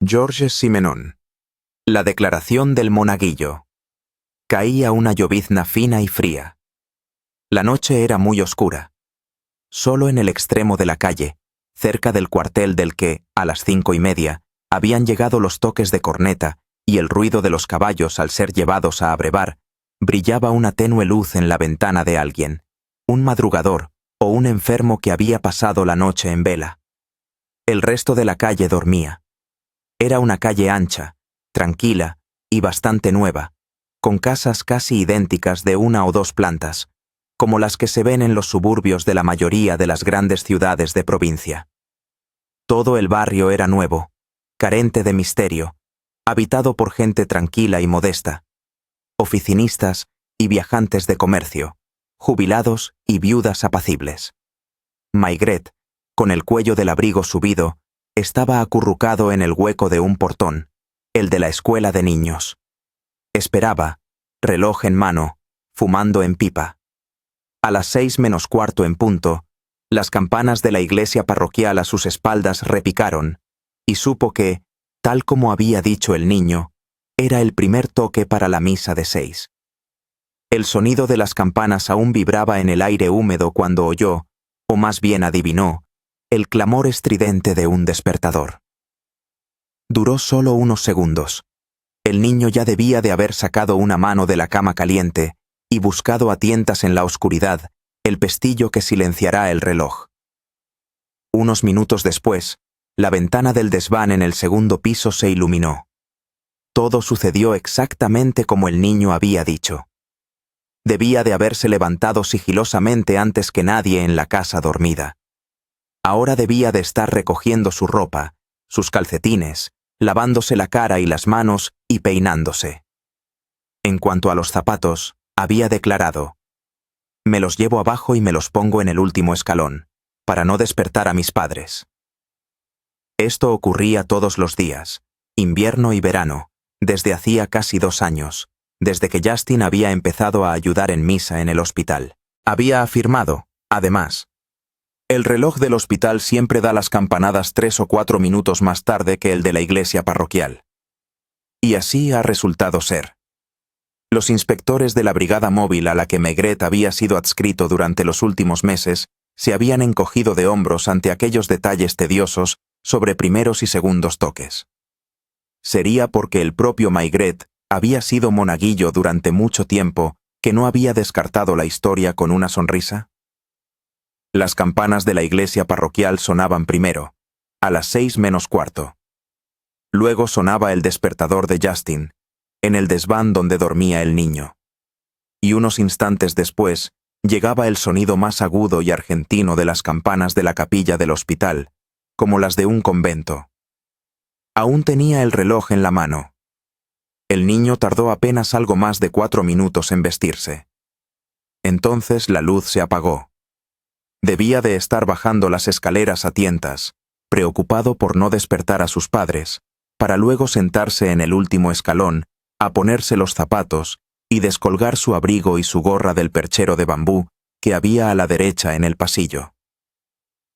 Georges Simenon. La declaración del monaguillo. Caía una llovizna fina y fría. La noche era muy oscura. Solo en el extremo de la calle, cerca del cuartel del que, a las 5:30, habían llegado los toques de corneta y el ruido de los caballos al ser llevados a abrevar, brillaba una tenue luz en la ventana de alguien, un madrugador o un enfermo que había pasado la noche en vela. El resto de la calle dormía. Era una calle ancha, tranquila y bastante nueva, con casas casi idénticas de 1 o 2 plantas, como las que se ven en los suburbios de la mayoría de las grandes ciudades de provincia. Todo el barrio era nuevo, carente de misterio, habitado por gente tranquila y modesta, oficinistas y viajantes de comercio, jubilados y viudas apacibles. Maigret, con el cuello del abrigo subido, estaba acurrucado en el hueco de un portón, el de la escuela de niños. Esperaba, reloj en mano, fumando en pipa. A las 6:15 en punto, las campanas de la iglesia parroquial a sus espaldas repicaron, y supo que, tal como había dicho el niño, era el primer toque para la misa de 6. El sonido de las campanas aún vibraba en el aire húmedo cuando oyó, o más bien adivinó, el clamor estridente de un despertador. Duró solo unos segundos. El niño ya debía de haber sacado una mano de la cama caliente y buscado a tientas en la oscuridad el pestillo que silenciará el reloj. Unos minutos después, la ventana del desván en el segundo piso se iluminó. Todo sucedió exactamente como el niño había dicho. Debía de haberse levantado sigilosamente antes que nadie en la casa dormida. Ahora debía de estar recogiendo su ropa, sus calcetines, lavándose la cara y las manos y peinándose. En cuanto a los zapatos, había declarado: «Me los llevo abajo y me los pongo en el último escalón, para no despertar a mis padres». Esto ocurría todos los días, invierno y verano, desde hacía casi 2 años, desde que Justin había empezado a ayudar en misa en el hospital. Había afirmado, además: «El reloj del hospital siempre da las campanadas 3 o 4 minutos más tarde que el de la iglesia parroquial». Y así ha resultado ser. Los inspectores de la brigada móvil a la que Maigret había sido adscrito durante los últimos meses se habían encogido de hombros ante aquellos detalles tediosos sobre primeros y segundos toques. ¿Sería porque el propio Maigret había sido monaguillo durante mucho tiempo que no había descartado la historia con una sonrisa? Las campanas de la iglesia parroquial sonaban primero, a las 6:15. Luego sonaba el despertador de Justin, en el desván donde dormía el niño. Y unos instantes después llegaba el sonido más agudo y argentino de las campanas de la capilla del hospital, como las de un convento. Aún tenía el reloj en la mano. El niño tardó apenas algo más de 4 minutos en vestirse. Entonces la luz se apagó. Debía de estar bajando las escaleras a tientas, preocupado por no despertar a sus padres, para luego sentarse en el último escalón, a ponerse los zapatos y descolgar su abrigo y su gorra del perchero de bambú que había a la derecha en el pasillo.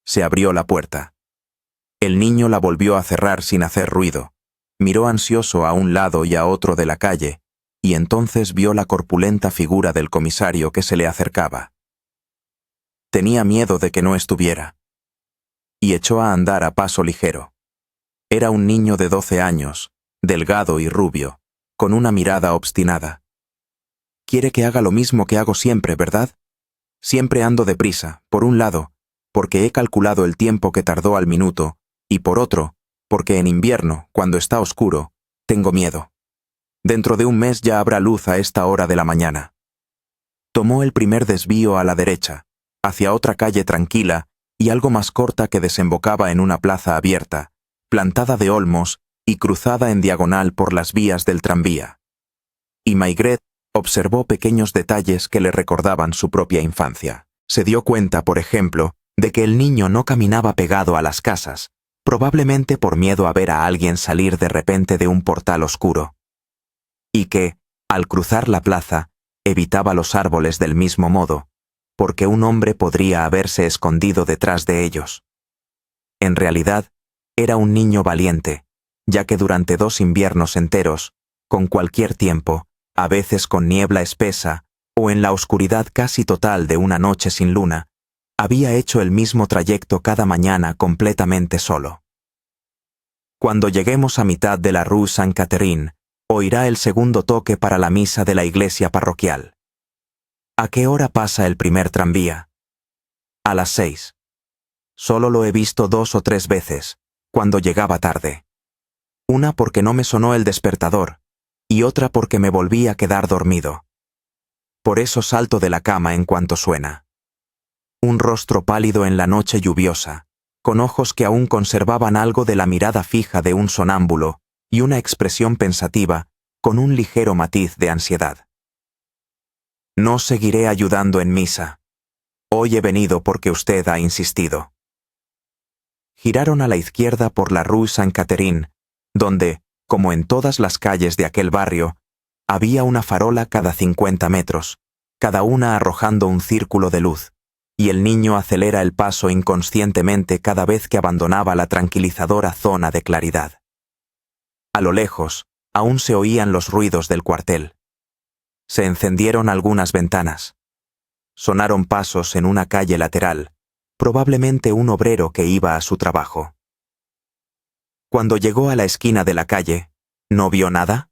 Se abrió la puerta. El niño la volvió a cerrar sin hacer ruido, miró ansioso a un lado y a otro de la calle, y entonces vio la corpulenta figura del comisario que se le acercaba. Tenía miedo de que no estuviera. Y echó a andar a paso ligero. Era un niño de 12 años, delgado y rubio, con una mirada obstinada. «Quiere que haga lo mismo que hago siempre, ¿verdad? Siempre ando deprisa, por un lado, porque he calculado el tiempo que tardó al minuto, y por otro, porque en invierno, cuando está oscuro, tengo miedo. Dentro de un mes ya habrá luz a esta hora de la mañana». Tomó el primer desvío a la derecha, hacia otra calle tranquila y algo más corta que desembocaba en una plaza abierta, plantada de olmos y cruzada en diagonal por las vías del tranvía. Y Maigret observó pequeños detalles que le recordaban su propia infancia. Se dio cuenta, por ejemplo, de que el niño no caminaba pegado a las casas, probablemente por miedo a ver a alguien salir de repente de un portal oscuro. Y que, al cruzar la plaza, evitaba los árboles del mismo modo, porque un hombre podría haberse escondido detrás de ellos. En realidad, era un niño valiente, ya que durante 2 inviernos enteros, con cualquier tiempo, a veces con niebla espesa, o en la oscuridad casi total de una noche sin luna, había hecho el mismo trayecto cada mañana completamente solo. Cuando lleguemos a mitad de la Rue Sainte-Catherine, oirá el segundo toque para la misa de la iglesia parroquial. ¿A qué hora pasa el primer tranvía? A las 6. Solo lo he visto 2 o 3 veces, cuando llegaba tarde. Una porque no me sonó el despertador, y otra porque me volví a quedar dormido. Por eso salto de la cama en cuanto suena. Un rostro pálido en la noche lluviosa, con ojos que aún conservaban algo de la mirada fija de un sonámbulo, y una expresión pensativa, con un ligero matiz de ansiedad. No seguiré ayudando en misa. Hoy he venido porque usted ha insistido. Giraron a la izquierda por la Rue Sainte-Catherine, donde, como en todas las calles de aquel barrio, había una farola cada 50 metros, cada una arrojando un círculo de luz, y el niño acelera el paso inconscientemente cada vez que abandonaba la tranquilizadora zona de claridad. A lo lejos, aún se oían los ruidos del cuartel. Se encendieron algunas ventanas. Sonaron pasos en una calle lateral, probablemente un obrero que iba a su trabajo. Cuando llegó a la esquina de la calle, ¿no vio nada?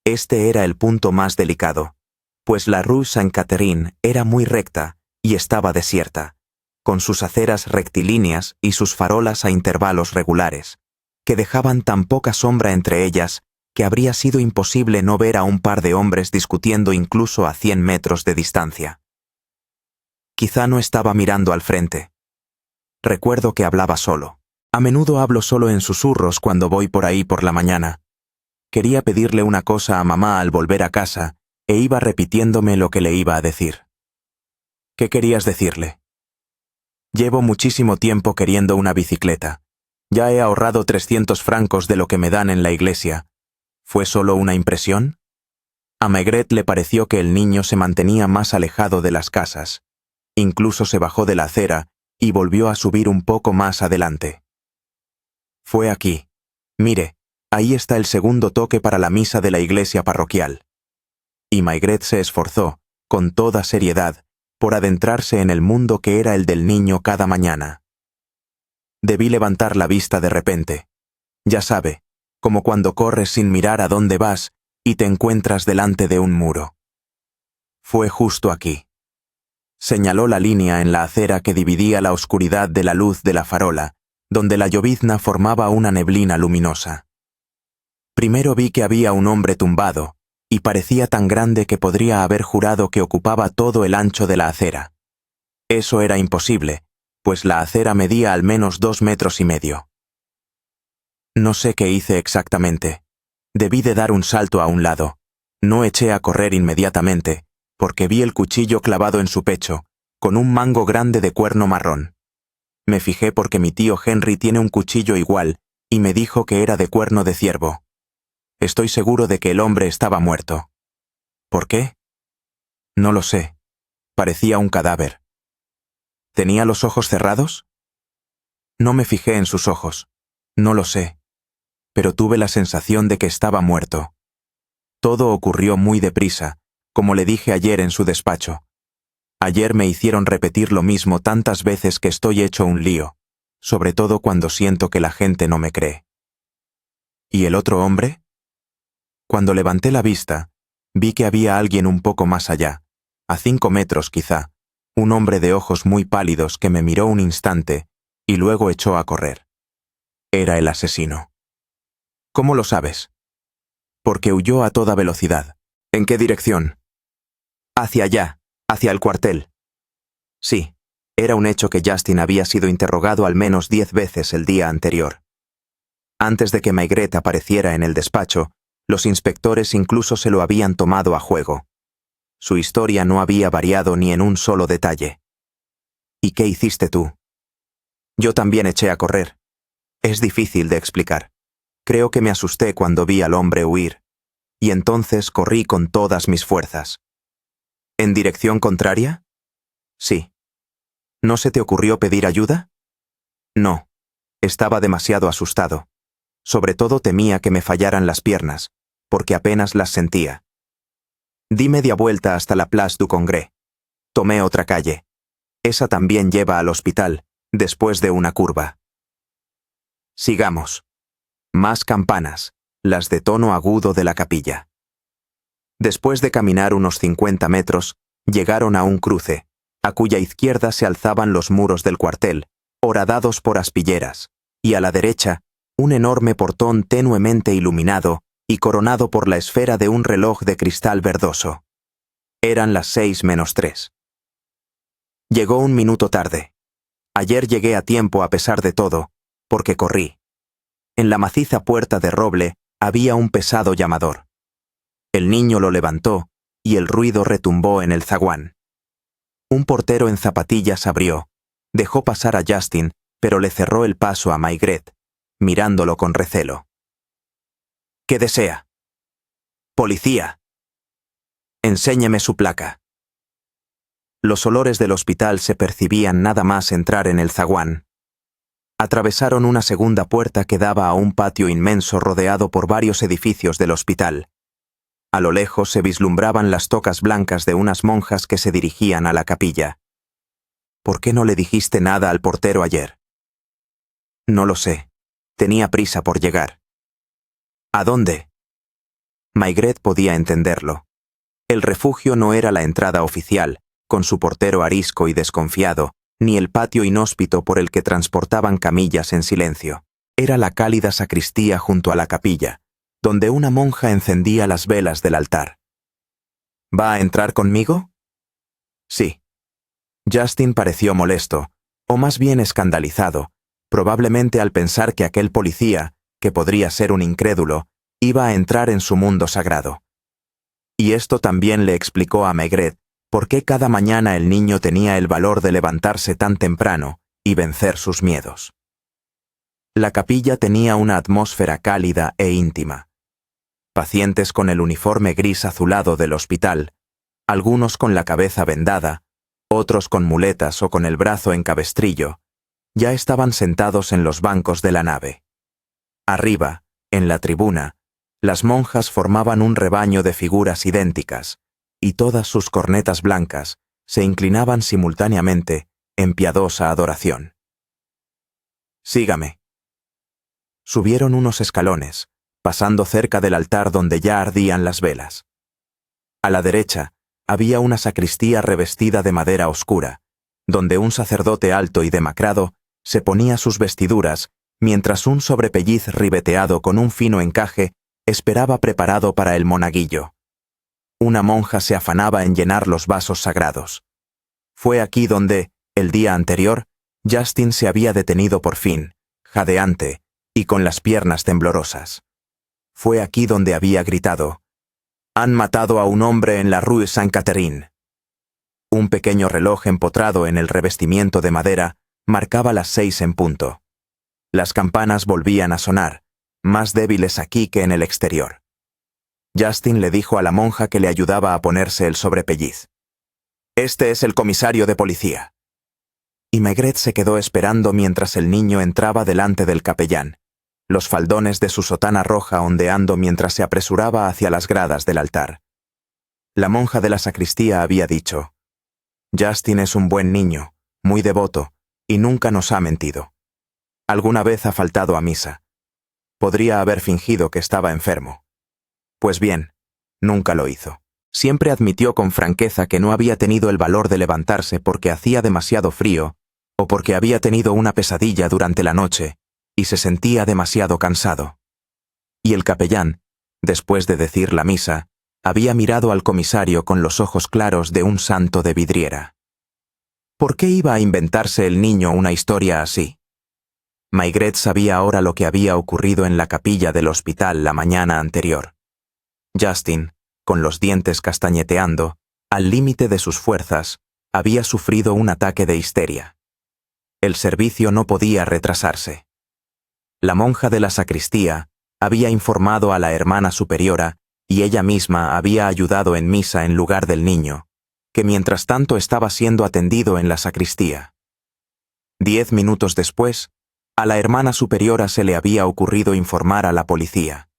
Este era el punto más delicado, pues la Rue Sainte-Catherine era muy recta y estaba desierta, con sus aceras rectilíneas y sus farolas a intervalos regulares, que dejaban tan poca sombra entre ellas que habría sido imposible no ver a un par de hombres discutiendo incluso a 100 metros de distancia. Quizá no estaba mirando al frente. Recuerdo que hablaba solo. A menudo hablo solo en susurros cuando voy por ahí por la mañana. Quería pedirle una cosa a mamá al volver a casa e iba repitiéndome lo que le iba a decir. ¿Qué querías decirle? Llevo muchísimo tiempo queriendo una bicicleta. Ya he ahorrado 300 francos de lo que me dan en la iglesia. ¿Fue solo una impresión? A Maigret le pareció que el niño se mantenía más alejado de las casas. Incluso se bajó de la acera y volvió a subir un poco más adelante. Fue aquí. Mire, ahí está el segundo toque para la misa de la iglesia parroquial. Y Maigret se esforzó, con toda seriedad, por adentrarse en el mundo que era el del niño cada mañana. Debí levantar la vista de repente. Ya sabe, como cuando corres sin mirar a dónde vas y te encuentras delante de un muro. Fue justo aquí. Señaló la línea en la acera que dividía la oscuridad de la luz de la farola, donde la llovizna formaba una neblina luminosa. Primero vi que había un hombre tumbado, y parecía tan grande que podría haber jurado que ocupaba todo el ancho de la acera. Eso era imposible, pues la acera medía al menos 2,5 metros. No sé qué hice exactamente. Debí de dar un salto a un lado. No eché a correr inmediatamente, porque vi el cuchillo clavado en su pecho, con un mango grande de cuerno marrón. Me fijé porque mi tío Henry tiene un cuchillo igual, y me dijo que era de cuerno de ciervo. Estoy seguro de que el hombre estaba muerto. ¿Por qué? No lo sé. Parecía un cadáver. ¿Tenía los ojos cerrados? No me fijé en sus ojos. No lo sé. Pero tuve la sensación de que estaba muerto. Todo ocurrió muy deprisa, como le dije ayer en su despacho. Ayer me hicieron repetir lo mismo tantas veces que estoy hecho un lío, sobre todo cuando siento que la gente no me cree. ¿Y el otro hombre? Cuando levanté la vista, vi que había alguien un poco más allá, a 5 metros quizá, un hombre de ojos muy pálidos que me miró un instante y luego echó a correr. Era el asesino. ¿Cómo lo sabes? Porque huyó a toda velocidad. ¿En qué dirección? Hacia allá, hacia el cuartel. Sí, era un hecho que Justin había sido interrogado al menos 10 veces el día anterior. Antes de que Maigret apareciera en el despacho, los inspectores incluso se lo habían tomado a juego. Su historia no había variado ni en un solo detalle. ¿Y qué hiciste tú? Yo también eché a correr. Es difícil de explicar. Creo que me asusté cuando vi al hombre huir, y entonces corrí con todas mis fuerzas. ¿En dirección contraria? Sí. ¿No se te ocurrió pedir ayuda? No. Estaba demasiado asustado. Sobre todo temía que me fallaran las piernas, porque apenas las sentía. Di media vuelta hasta la Place du Congrès. Tomé otra calle. Esa también lleva al hospital, después de una curva. Sigamos. Más campanas, las de tono agudo de la capilla. Después de caminar unos 50 metros, llegaron a un cruce, a cuya izquierda se alzaban los muros del cuartel, horadados por aspilleras, y a la derecha, un enorme portón tenuemente iluminado y coronado por la esfera de un reloj de cristal verdoso. Eran las 6:03. Llegó un minuto tarde. Ayer llegué a tiempo a pesar de todo, porque corrí. En la maciza puerta de roble había un pesado llamador. El niño lo levantó, y el ruido retumbó en el zaguán. Un portero en zapatillas abrió, dejó pasar a Justin, pero le cerró el paso a Maigret, mirándolo con recelo. ¿Qué desea? Policía. Enséñeme su placa. Los olores del hospital se percibían nada más entrar en el zaguán. Atravesaron una segunda puerta que daba a un patio inmenso rodeado por varios edificios del hospital. A lo lejos se vislumbraban las tocas blancas de unas monjas que se dirigían a la capilla. ¿Por qué no le dijiste nada al portero ayer? No lo sé. Tenía prisa por llegar. ¿A dónde? Maigret podía entenderlo. El refugio no era la entrada oficial, con su portero arisco y desconfiado, ni el patio inhóspito por el que transportaban camillas en silencio. Era la cálida sacristía junto a la capilla, donde una monja encendía las velas del altar. ¿Va a entrar conmigo? Sí. Justin pareció molesto, o más bien escandalizado, probablemente al pensar que aquel policía, que podría ser un incrédulo, iba a entrar en su mundo sagrado. Y esto también le explicó a Maigret por qué cada mañana el niño tenía el valor de levantarse tan temprano y vencer sus miedos. La capilla tenía una atmósfera cálida e íntima. Pacientes con el uniforme gris azulado del hospital, algunos con la cabeza vendada, otros con muletas o con el brazo en cabestrillo, ya estaban sentados en los bancos de la nave. Arriba, en la tribuna, las monjas formaban un rebaño de figuras idénticas, y todas sus cornetas blancas se inclinaban simultáneamente en piadosa adoración. Sígame. Subieron unos escalones, pasando cerca del altar donde ya ardían las velas. A la derecha había una sacristía revestida de madera oscura, donde un sacerdote alto y demacrado se ponía sus vestiduras, mientras un sobrepelliz ribeteado con un fino encaje esperaba preparado para el monaguillo. Una monja se afanaba en llenar los vasos sagrados. Fue aquí donde, el día anterior, Justin se había detenido por fin, jadeante y con las piernas temblorosas. Fue aquí donde había gritado: «Han matado a un hombre en la Rue Sainte-Catherine». Un pequeño reloj empotrado en el revestimiento de madera marcaba las 6 en punto. Las campanas volvían a sonar, más débiles aquí que en el exterior. Justin le dijo a la monja que le ayudaba a ponerse el sobrepelliz: «Este es el comisario de policía». Y Maigret se quedó esperando mientras el niño entraba delante del capellán, los faldones de su sotana roja ondeando mientras se apresuraba hacia las gradas del altar. La monja de la sacristía había dicho: «Justin es un buen niño, muy devoto, y nunca nos ha mentido. Alguna vez ha faltado a misa. Podría haber fingido que estaba enfermo. Pues bien, nunca lo hizo. Siempre admitió con franqueza que no había tenido el valor de levantarse porque hacía demasiado frío o porque había tenido una pesadilla durante la noche y se sentía demasiado cansado. Y el capellán, después de decir la misa, había mirado al comisario con los ojos claros de un santo de vidriera. ¿Por qué iba a inventarse el niño una historia así? Maigret sabía ahora lo que había ocurrido en la capilla del hospital la mañana anterior. Justin, con los dientes castañeteando, al límite de sus fuerzas, había sufrido un ataque de histeria. El servicio no podía retrasarse. La monja de la sacristía había informado a la hermana superiora y ella misma había ayudado en misa en lugar del niño, que mientras tanto estaba siendo atendido en la sacristía. 10 minutos después, A la hermana superiora se le había ocurrido informar a la policía.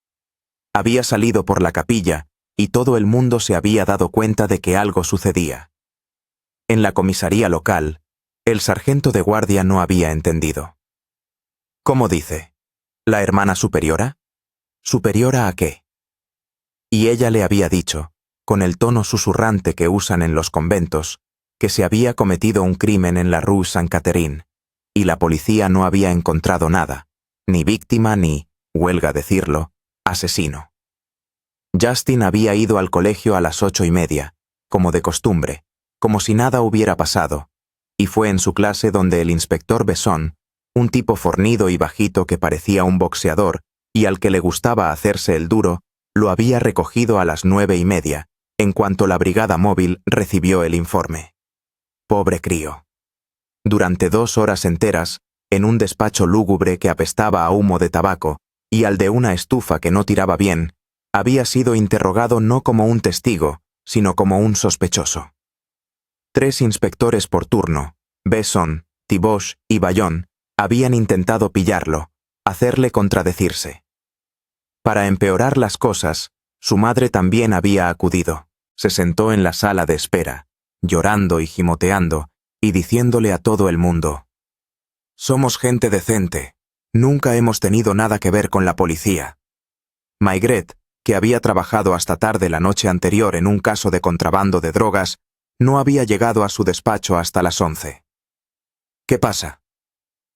Había salido por la capilla y todo el mundo se había dado cuenta de que algo sucedía. En la comisaría local, el sargento de guardia no había entendido. ¿Cómo dice? ¿La hermana superiora? ¿Superiora a qué? Y ella le había dicho, con el tono susurrante que usan en los conventos, que se había cometido un crimen en la Rue Sainte-Catherine, y la policía no había encontrado nada, ni víctima ni, huelga decirlo, asesino. Justin había ido al colegio a las 8:30, como de costumbre, como si nada hubiera pasado, y fue en su clase donde el inspector Besson, un tipo fornido y bajito que parecía un boxeador y al que le gustaba hacerse el duro, lo había recogido a las 9:30, en cuanto la brigada móvil recibió el informe. Pobre crío. Durante 2 horas enteras, en un despacho lúgubre que apestaba a humo de tabaco y al de una estufa que no tiraba bien, había sido interrogado no como un testigo, sino como un sospechoso. 3 inspectores por turno, Besson, Thibauche y Bayon, habían intentado pillarlo, hacerle contradecirse. Para empeorar las cosas, su madre también había acudido. Se sentó en la sala de espera, llorando y gimoteando, y diciéndole a todo el mundo: «Somos gente decente. Nunca hemos tenido nada que ver con la policía». Maigret, que había trabajado hasta tarde la noche anterior en un caso de contrabando de drogas, no había llegado a su despacho hasta las 11. «¿Qué pasa?»,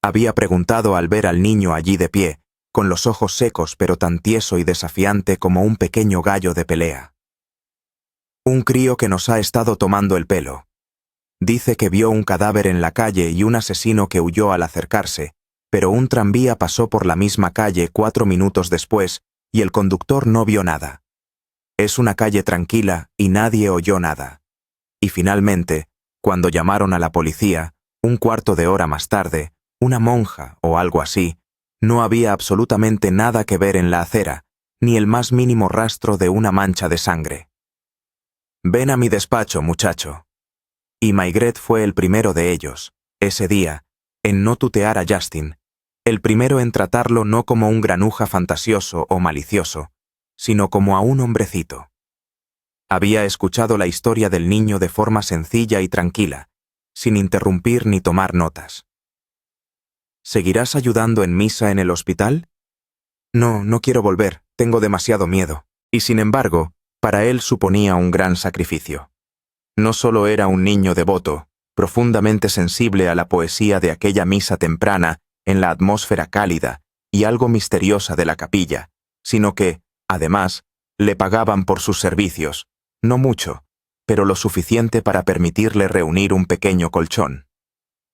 había preguntado al ver al niño allí de pie, con los ojos secos pero tan tieso y desafiante como un pequeño gallo de pelea. «Un crío que nos ha estado tomando el pelo. Dice que vio un cadáver en la calle y un asesino que huyó al acercarse, pero un tranvía pasó por la misma calle 4 minutos después y el conductor no vio nada. Es una calle tranquila y nadie oyó nada. Y finalmente, cuando llamaron a la policía, 1/4 de hora más tarde, una monja o algo así, no había absolutamente nada que ver en la acera, ni el más mínimo rastro de una mancha de sangre. «Ven a mi despacho, muchacho». Y Maigret fue el primero de ellos, ese día, en no tutear a Justin, el primero en tratarlo no como un granuja fantasioso o malicioso, sino como a un hombrecito. Había escuchado la historia del niño de forma sencilla y tranquila, sin interrumpir ni tomar notas. «¿Seguirás ayudando en misa en el hospital?» «No, no quiero volver, tengo demasiado miedo». Y sin embargo, para él suponía un gran sacrificio. No solo era un niño devoto, profundamente sensible a la poesía de aquella misa temprana en la atmósfera cálida y algo misteriosa de la capilla, sino que, además, le pagaban por sus servicios, no mucho, pero lo suficiente para permitirle reunir un pequeño colchón.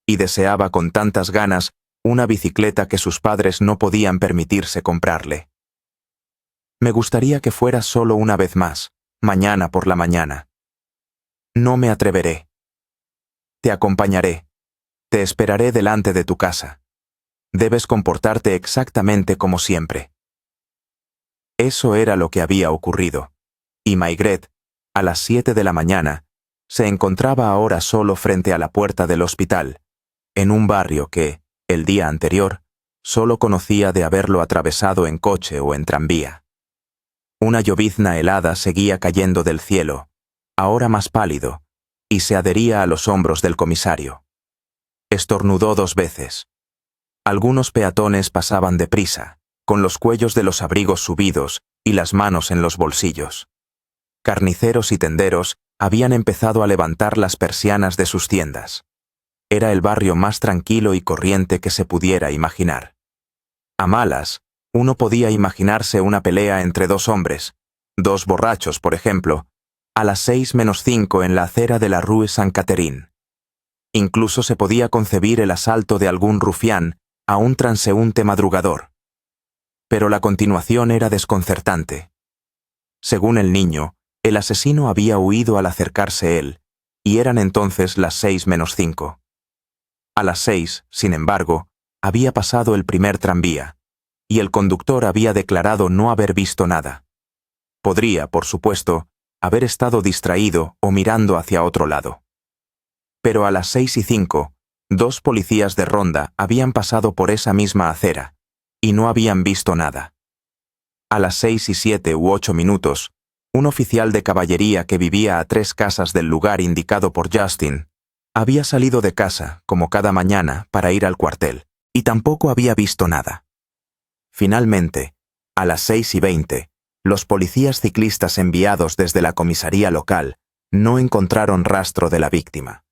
Y deseaba con tantas ganas una bicicleta que sus padres no podían permitirse comprarle. «Me gustaría que fueras solo una vez más, mañana por la mañana». «No me atreveré». «Te acompañaré. Te esperaré delante de tu casa. Debes comportarte exactamente como siempre». Eso era lo que había ocurrido, y Maigret, a las 7 de la mañana, se encontraba ahora solo frente a la puerta del hospital, en un barrio que, el día anterior, solo conocía de haberlo atravesado en coche o en tranvía. Una llovizna helada seguía cayendo del cielo, ahora más pálido, y se adhería a los hombros del comisario. Estornudó 2 veces. Algunos peatones pasaban deprisa, con los cuellos de los abrigos subidos y las manos en los bolsillos. Carniceros y tenderos habían empezado a levantar las persianas de sus tiendas. Era el barrio más tranquilo y corriente que se pudiera imaginar. A malas, uno podía imaginarse una pelea entre 2 hombres, 2 borrachos, por ejemplo, a las 6:05 en la acera de la Rue Sainte-Catherine. Incluso se podía concebir el asalto de algún rufián a un transeúnte madrugador. Pero la continuación era desconcertante. Según el niño, el asesino había huido al acercarse él, y eran entonces las 6:05. A las 6, sin embargo, había pasado el primer tranvía, y el conductor había declarado no haber visto nada. Podría, por supuesto, haber estado distraído o mirando hacia otro lado. Pero a las 6:05, 2 policías de ronda habían pasado por esa misma acera y no habían visto nada. A las 6 y 7 u 8 minutos, un oficial de caballería que vivía a 3 casas del lugar indicado por Justin había salido de casa, como cada mañana, para ir al cuartel, y tampoco había visto nada. Finalmente, a las 6 y 20, los policías ciclistas enviados desde la comisaría local no encontraron rastro de la víctima.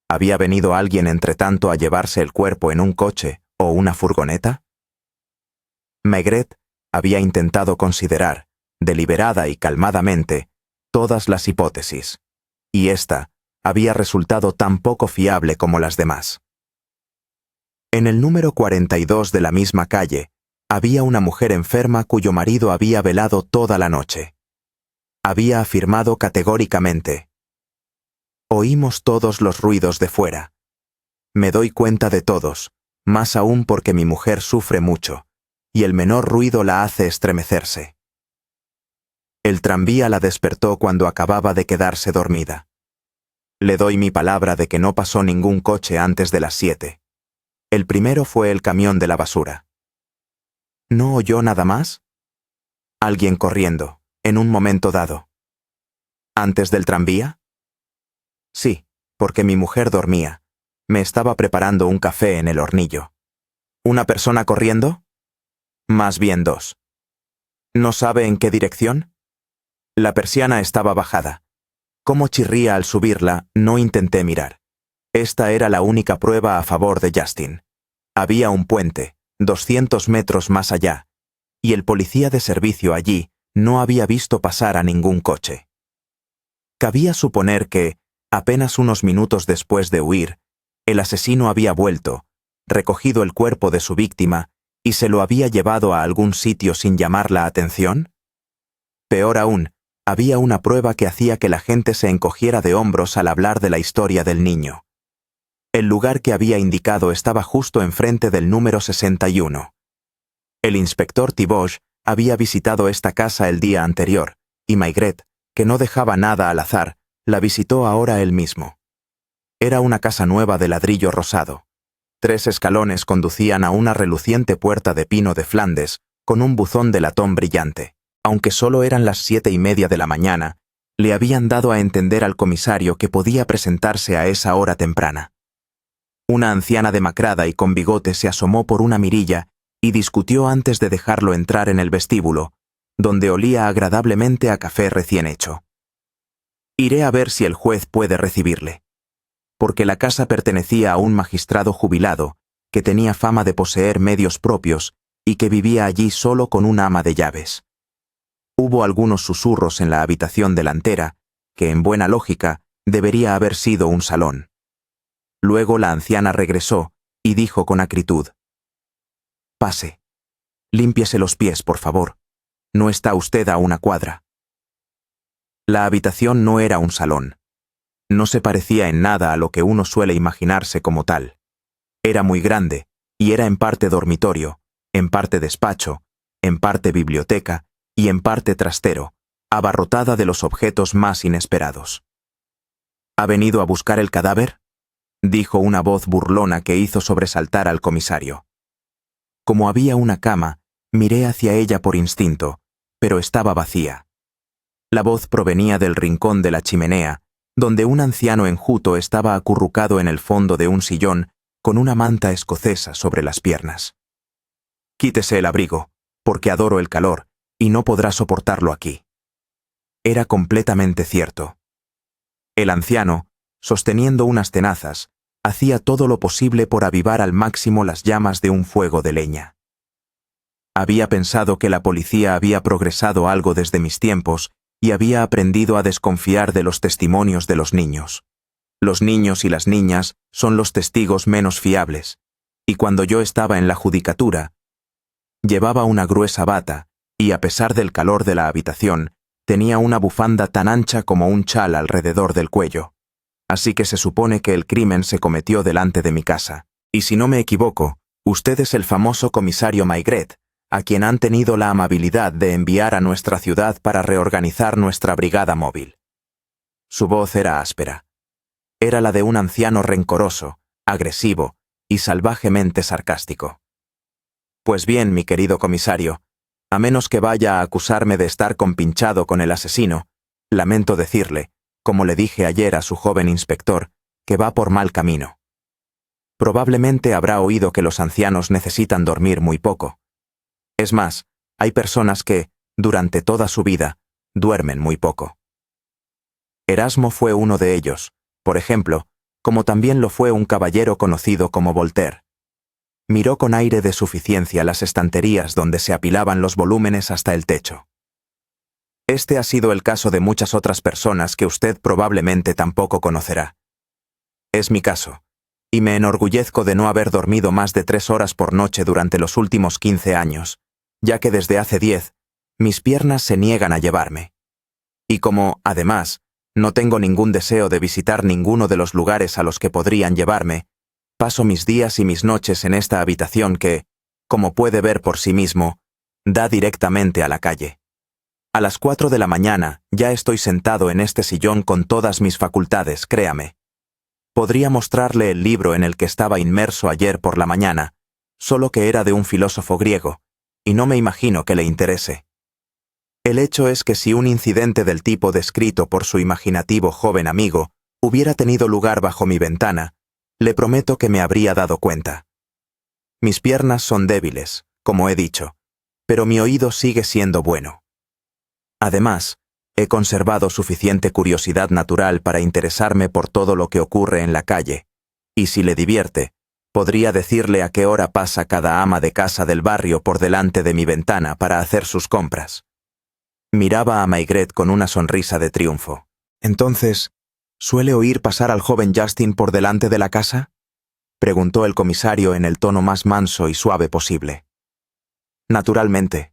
¿Había venido alguien entretanto a llevarse el cuerpo en un coche o una furgoneta? Maigret había intentado considerar, deliberada y calmadamente, todas las hipótesis, y esta había resultado tan poco fiable como las demás. En el número 42 de la misma calle, había una mujer enferma cuyo marido había velado toda la noche. Había afirmado categóricamente: «Oímos todos los ruidos de fuera. Me doy cuenta de todos, más aún porque mi mujer sufre mucho, y el menor ruido la hace estremecerse». El tranvía la despertó cuando acababa de quedarse dormida. Le doy mi palabra de que no pasó ningún coche antes de las 7. El primero fue el camión de la basura. ¿No oyó nada más? Alguien corriendo, en un momento dado. ¿Antes del tranvía? Sí, porque mi mujer dormía. Me estaba preparando un café en el hornillo. ¿Una persona corriendo? Más bien 2. ¿No sabe en qué dirección? La persiana estaba bajada. Como chirría al subirla, no intenté mirar. Esta era la única prueba a favor de Justin. Había un puente, 200 metros más allá, y el policía de servicio allí no había visto pasar a ningún coche. Cabía suponer que, apenas unos minutos después de huir, el asesino había vuelto, recogido el cuerpo de su víctima y se lo había llevado a algún sitio sin llamar la atención. Peor aún, había una prueba que hacía que la gente se encogiera de hombros al hablar de la historia del niño. El lugar que había indicado estaba justo enfrente del número 61. El inspector Thibauge había visitado esta casa el día anterior, y Maigret, que no dejaba nada al azar, la visitó ahora él mismo. Era una casa nueva de ladrillo rosado. 3 escalones conducían a una reluciente puerta de pino de Flandes, con un buzón de latón brillante. Aunque solo eran las 7:30 de la mañana, le habían dado a entender al comisario que podía presentarse a esa hora temprana. Una anciana demacrada y con bigote se asomó por una mirilla y discutió antes de dejarlo entrar en el vestíbulo, donde olía agradablemente a café recién hecho. Iré a ver si el juez puede recibirle. Porque la casa pertenecía a un magistrado jubilado, que tenía fama de poseer medios propios y que vivía allí solo con una ama de llaves. Hubo algunos susurros en la habitación delantera, que en buena lógica debería haber sido un salón. Luego la anciana regresó y dijo con acritud: «Pase. Límpiese los pies, por favor. No está usted a una cuadra». La habitación no era un salón. No se parecía en nada a lo que uno suele imaginarse como tal. Era muy grande, y era en parte dormitorio, en parte despacho, en parte biblioteca, y en parte trastero, abarrotada de los objetos más inesperados. ¿Ha venido a buscar el cadáver?, dijo una voz burlona que hizo sobresaltar al comisario. Como había una cama, miré hacia ella por instinto, pero estaba vacía. La voz provenía del rincón de la chimenea, donde un anciano enjuto estaba acurrucado en el fondo de un sillón con una manta escocesa sobre las piernas. «Quítese el abrigo, porque adoro el calor, y no podrá soportarlo aquí». Era completamente cierto. El anciano, sosteniendo unas tenazas, hacía todo lo posible por avivar al máximo las llamas de un fuego de leña. Había pensado que la policía había progresado algo desde mis tiempos y había aprendido a desconfiar de los testimonios de los niños. Los niños y las niñas son los testigos menos fiables, y cuando yo estaba en la judicatura, llevaba una gruesa bata, y a pesar del calor de la habitación, tenía una bufanda tan ancha como un chal alrededor del cuello. Así que se supone que el crimen se cometió delante de mi casa. Y si no me equivoco, usted es el famoso comisario Maigret, a quien han tenido la amabilidad de enviar a nuestra ciudad para reorganizar nuestra brigada móvil. Su voz era áspera. Era la de un anciano rencoroso, agresivo y salvajemente sarcástico. Pues bien, mi querido comisario, a menos que vaya a acusarme de estar compinchado con el asesino, lamento decirle, como le dije ayer a su joven inspector, que va por mal camino. Probablemente habrá oído que los ancianos necesitan dormir muy poco. Es más, hay personas que, durante toda su vida, duermen muy poco. Erasmo fue uno de ellos, por ejemplo, como también lo fue un caballero conocido como Voltaire. Miró con aire de suficiencia las estanterías donde se apilaban los volúmenes hasta el techo. Este ha sido el caso de muchas otras personas que usted probablemente tampoco conocerá. Es mi caso, y me enorgullezco de no haber dormido más de 3 horas por noche durante los últimos 15 años, ya que desde hace 10, mis piernas se niegan a llevarme. Y como, además, no tengo ningún deseo de visitar ninguno de los lugares a los que podrían llevarme, paso mis días y mis noches en esta habitación que, como puede ver por sí mismo, da directamente a la calle. A las 4 de la mañana ya estoy sentado en este sillón con todas mis facultades, créame. Podría mostrarle el libro en el que estaba inmerso ayer por la mañana, solo que era de un filósofo griego, y no me imagino que le interese. El hecho es que si un incidente del tipo descrito por su imaginativo joven amigo hubiera tenido lugar bajo mi ventana, le prometo que me habría dado cuenta. Mis piernas son débiles, como he dicho, pero mi oído sigue siendo bueno. Además, he conservado suficiente curiosidad natural para interesarme por todo lo que ocurre en la calle, y si le divierte, podría decirle a qué hora pasa cada ama de casa del barrio por delante de mi ventana para hacer sus compras. Miraba a Maigret con una sonrisa de triunfo. Entonces, ¿suele oír pasar al joven Justin por delante de la casa?, preguntó el comisario en el tono más manso y suave posible. Naturalmente.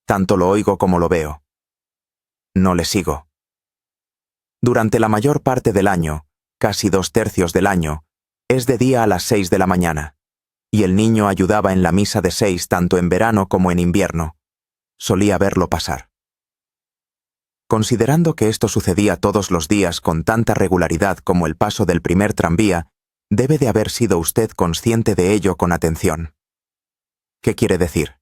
Tanto lo oigo como lo veo. No le sigo. Durante la mayor parte del año, casi 2/3 del año, es de día a las 6 de la mañana, y el niño ayudaba en la misa de 6 tanto en verano como en invierno. Solía verlo pasar. Considerando que esto sucedía todos los días con tanta regularidad como el paso del primer tranvía, debe de haber sido usted consciente de ello con atención. ¿Qué quiere decir?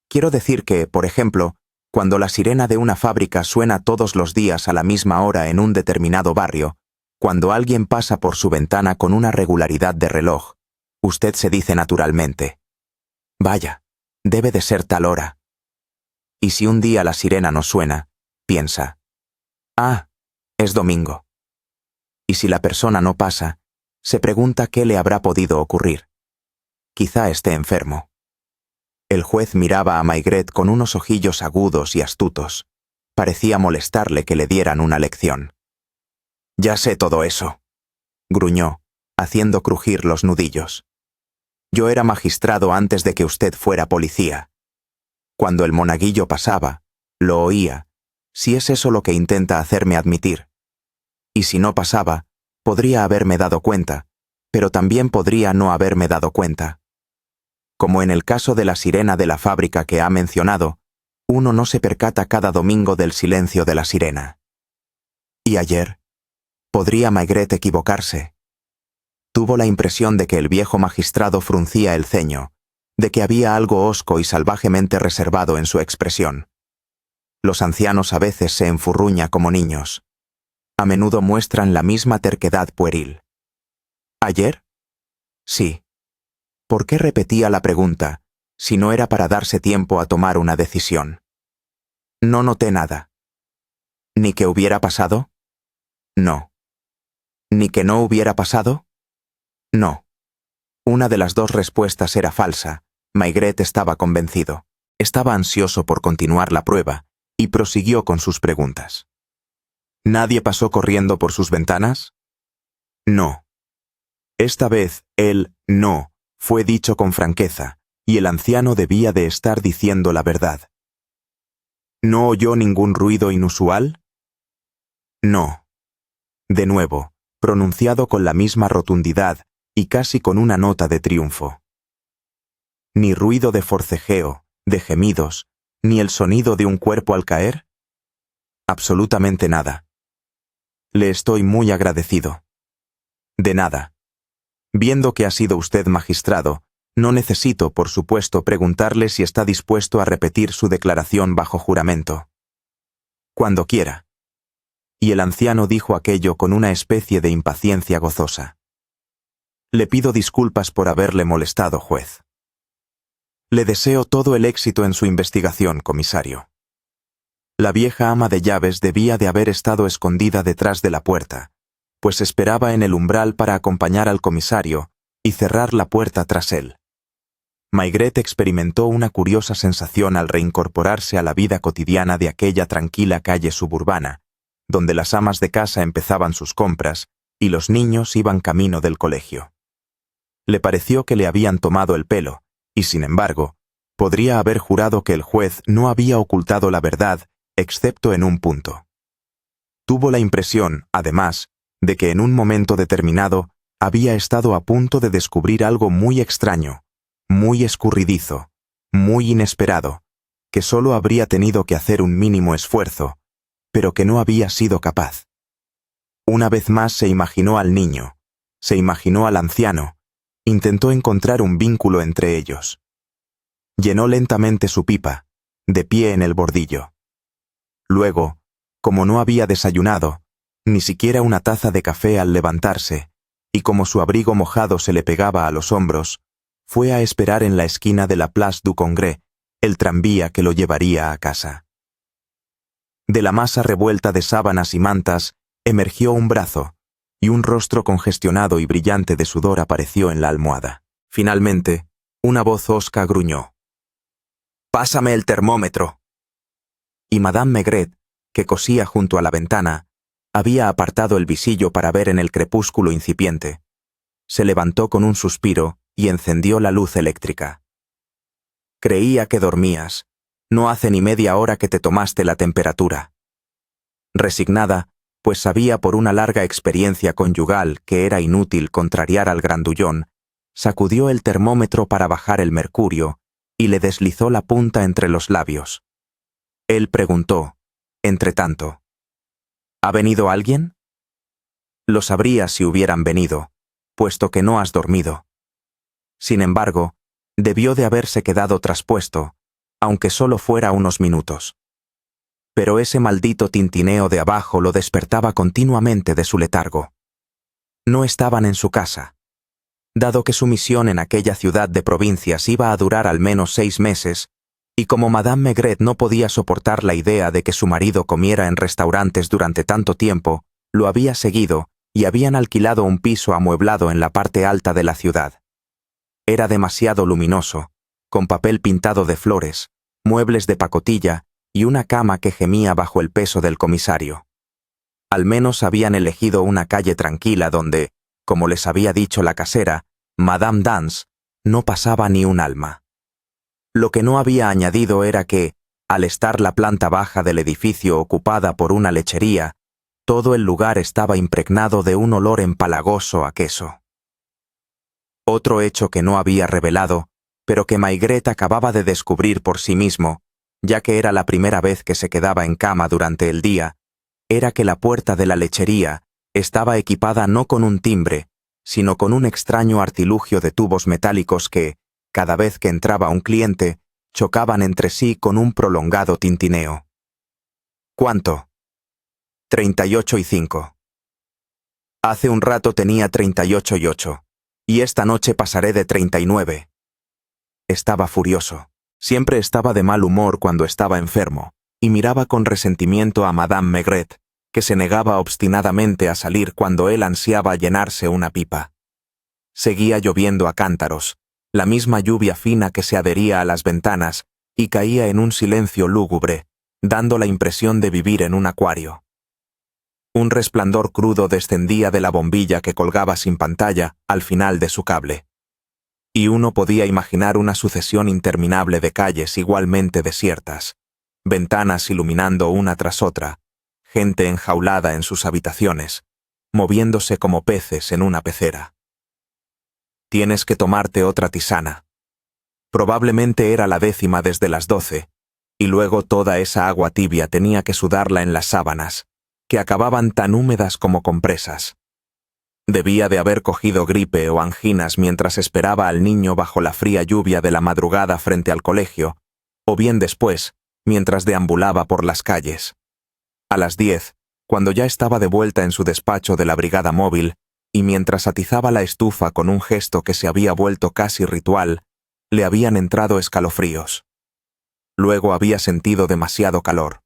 Quiero decir que, por ejemplo, cuando la sirena de una fábrica suena todos los días a la misma hora en un determinado barrio, cuando alguien pasa por su ventana con una regularidad de reloj, usted se dice naturalmente: «Vaya, debe de ser tal hora». Y si un día la sirena no suena, piensa: «Ah, es domingo». Y si la persona no pasa, se pregunta qué le habrá podido ocurrir. Quizá esté enfermo. El juez miraba a Maigret con unos ojillos agudos y astutos. Parecía molestarle que le dieran una lección. «Ya sé todo eso», gruñó, haciendo crujir los nudillos. «Yo era magistrado antes de que usted fuera policía. Cuando el monaguillo pasaba, lo oía, si es eso lo que intenta hacerme admitir. Y si no pasaba, podría haberme dado cuenta, pero también podría no haberme dado cuenta. Como en el caso de la sirena de la fábrica que ha mencionado, uno no se percata cada domingo del silencio de la sirena. Y ayer, ¿podría Maigret equivocarse? Tuvo la impresión de que el viejo magistrado fruncía el ceño, de que había algo hosco y salvajemente reservado en su expresión. Los ancianos a veces se enfurruñan como niños. A menudo muestran la misma terquedad pueril. ¿Ayer? Sí. ¿Por qué repetía la pregunta, si no era para darse tiempo a tomar una decisión? No noté nada. ¿Ni que hubiera pasado? No. ¿Ni que no hubiera pasado? No. Una de las dos respuestas era falsa. Maigret estaba convencido. Estaba ansioso por continuar la prueba, y prosiguió con sus preguntas. ¿Nadie pasó corriendo por sus ventanas? No. Esta vez el «no» fue dicho con franqueza, y el anciano debía de estar diciendo la verdad. ¿No oyó ningún ruido inusual? No. De nuevo, pronunciado con la misma rotundidad y casi con una nota de triunfo. ¿Ni ruido de forcejeo, de gemidos, ni el sonido de un cuerpo al caer? Absolutamente nada. Le estoy muy agradecido. De nada. Viendo que ha sido usted magistrado, no necesito, por supuesto, preguntarle si está dispuesto a repetir su declaración bajo juramento. Cuando quiera. Y el anciano dijo aquello con una especie de impaciencia gozosa. Le pido disculpas por haberle molestado, juez. Le deseo todo el éxito en su investigación, comisario. La vieja ama de llaves debía de haber estado escondida detrás de la puerta, pues esperaba en el umbral para acompañar al comisario y cerrar la puerta tras él. Maigret experimentó una curiosa sensación al reincorporarse a la vida cotidiana de aquella tranquila calle suburbana, donde las amas de casa empezaban sus compras y los niños iban camino del colegio. Le pareció que le habían tomado el pelo, y sin embargo, podría haber jurado que el juez no había ocultado la verdad, excepto en un punto. Tuvo la impresión, además, de que en un momento determinado había estado a punto de descubrir algo muy extraño, muy escurridizo, muy inesperado, que solo habría tenido que hacer un mínimo esfuerzo, pero que no había sido capaz. Una vez más se imaginó al niño, se imaginó al anciano, intentó encontrar un vínculo entre ellos. Llenó lentamente su pipa, de pie en el bordillo. Luego, como no había desayunado, ni siquiera una taza de café al levantarse, y como su abrigo mojado se le pegaba a los hombros, fue a esperar en la esquina de la Place du Congrès el tranvía que lo llevaría a casa. De la masa revuelta de sábanas y mantas emergió un brazo, y un rostro congestionado y brillante de sudor apareció en la almohada. Finalmente, una voz hosca gruñó. «¡Pásame el termómetro!». Y Madame Maigret, que cosía junto a la ventana, había apartado el visillo para ver en el crepúsculo incipiente. Se levantó con un suspiro y encendió la luz eléctrica. «Creía que dormías. No hace ni media hora que te tomaste la temperatura». Resignada, pues sabía por una larga experiencia conyugal que era inútil contrariar al grandullón, sacudió el termómetro para bajar el mercurio y le deslizó la punta entre los labios. Él preguntó, entretanto, «¿Ha venido alguien?». «Lo sabrías si hubieran venido, puesto que no has dormido». Sin embargo, debió de haberse quedado traspuesto, aunque solo fuera unos minutos. Pero ese maldito tintineo de abajo lo despertaba continuamente de su letargo. No estaban en su casa. Dado que su misión en aquella ciudad de provincias iba a durar al menos 6 meses, y como Madame Maigret no podía soportar la idea de que su marido comiera en restaurantes durante tanto tiempo, lo había seguido y habían alquilado un piso amueblado en la parte alta de la ciudad. Era demasiado luminoso, con papel pintado de flores, muebles de pacotilla y una cama que gemía bajo el peso del comisario. Al menos habían elegido una calle tranquila donde, como les había dicho la casera, Madame Dance, no pasaba ni un alma. Lo que no había añadido era que, al estar la planta baja del edificio ocupada por una lechería, todo el lugar estaba impregnado de un olor empalagoso a queso. Otro hecho que no había revelado, pero que Maigret acababa de descubrir por sí mismo, ya que era la primera vez que se quedaba en cama durante el día, era que la puerta de la lechería estaba equipada no con un timbre, sino con un extraño artilugio de tubos metálicos que, cada vez que entraba un cliente, chocaban entre sí con un prolongado tintineo. «¿Cuánto?». 38,5. «Hace un rato tenía 38,8, y esta noche pasaré de 39». Estaba furioso. Siempre estaba de mal humor cuando estaba enfermo, y miraba con resentimiento a Madame Maigret, que se negaba obstinadamente a salir cuando él ansiaba llenarse una pipa. Seguía lloviendo a cántaros, la misma lluvia fina que se adhería a las ventanas y caía en un silencio lúgubre, dando la impresión de vivir en un acuario. Un resplandor crudo descendía de la bombilla que colgaba sin pantalla al final de su cable. Y uno podía imaginar una sucesión interminable de calles igualmente desiertas, ventanas iluminando una tras otra, gente enjaulada en sus habitaciones, moviéndose como peces en una pecera. «Tienes que tomarte otra tisana». Probablemente era la 10ª desde las 12, y luego toda esa agua tibia tenía que sudarla en las sábanas, que acababan tan húmedas como compresas. Debía de haber cogido gripe o anginas mientras esperaba al niño bajo la fría lluvia de la madrugada frente al colegio, o bien después, mientras deambulaba por las calles. A las 10, cuando ya estaba de vuelta en su despacho de la brigada móvil, y mientras atizaba la estufa con un gesto que se había vuelto casi ritual, le habían entrado escalofríos. Luego había sentido demasiado calor.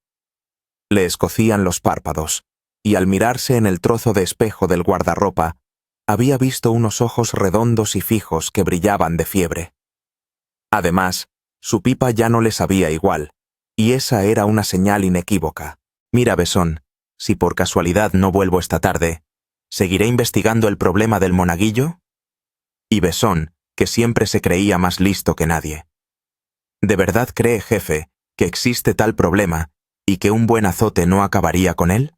Le escocían los párpados, y al mirarse en el trozo de espejo del guardarropa, había visto unos ojos redondos y fijos que brillaban de fiebre. Además, su pipa ya no le sabía igual, y esa era una señal inequívoca. Mira, Besón, si por casualidad no vuelvo esta tarde, ¿seguiré investigando el problema del monaguillo? Y Besón, que siempre se creía más listo que nadie. ¿De verdad cree, jefe, que existe tal problema y que un buen azote no acabaría con él?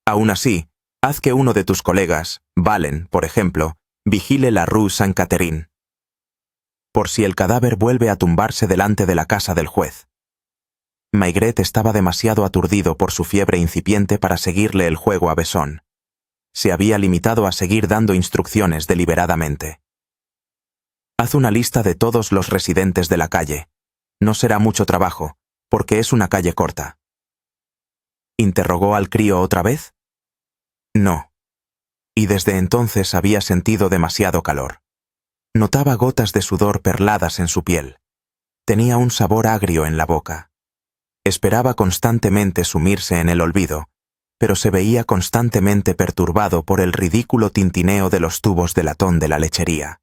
Aún así, haz que uno de tus colegas, Valen, por ejemplo, vigile la Rue Sainte-Catherine. Por si el cadáver vuelve a tumbarse delante de la casa del juez. Maigret estaba demasiado aturdido por su fiebre incipiente para seguirle el juego a Besón. Se había limitado a seguir dando instrucciones deliberadamente. Haz una lista de todos los residentes de la calle. No será mucho trabajo, porque es una calle corta. ¿Interrogó al crío otra vez? No. Y desde entonces había sentido demasiado calor. Notaba gotas de sudor perladas en su piel. Tenía un sabor agrio en la boca. Esperaba constantemente sumirse en el olvido, pero se veía constantemente perturbado por el ridículo tintineo de los tubos de latón de la lechería.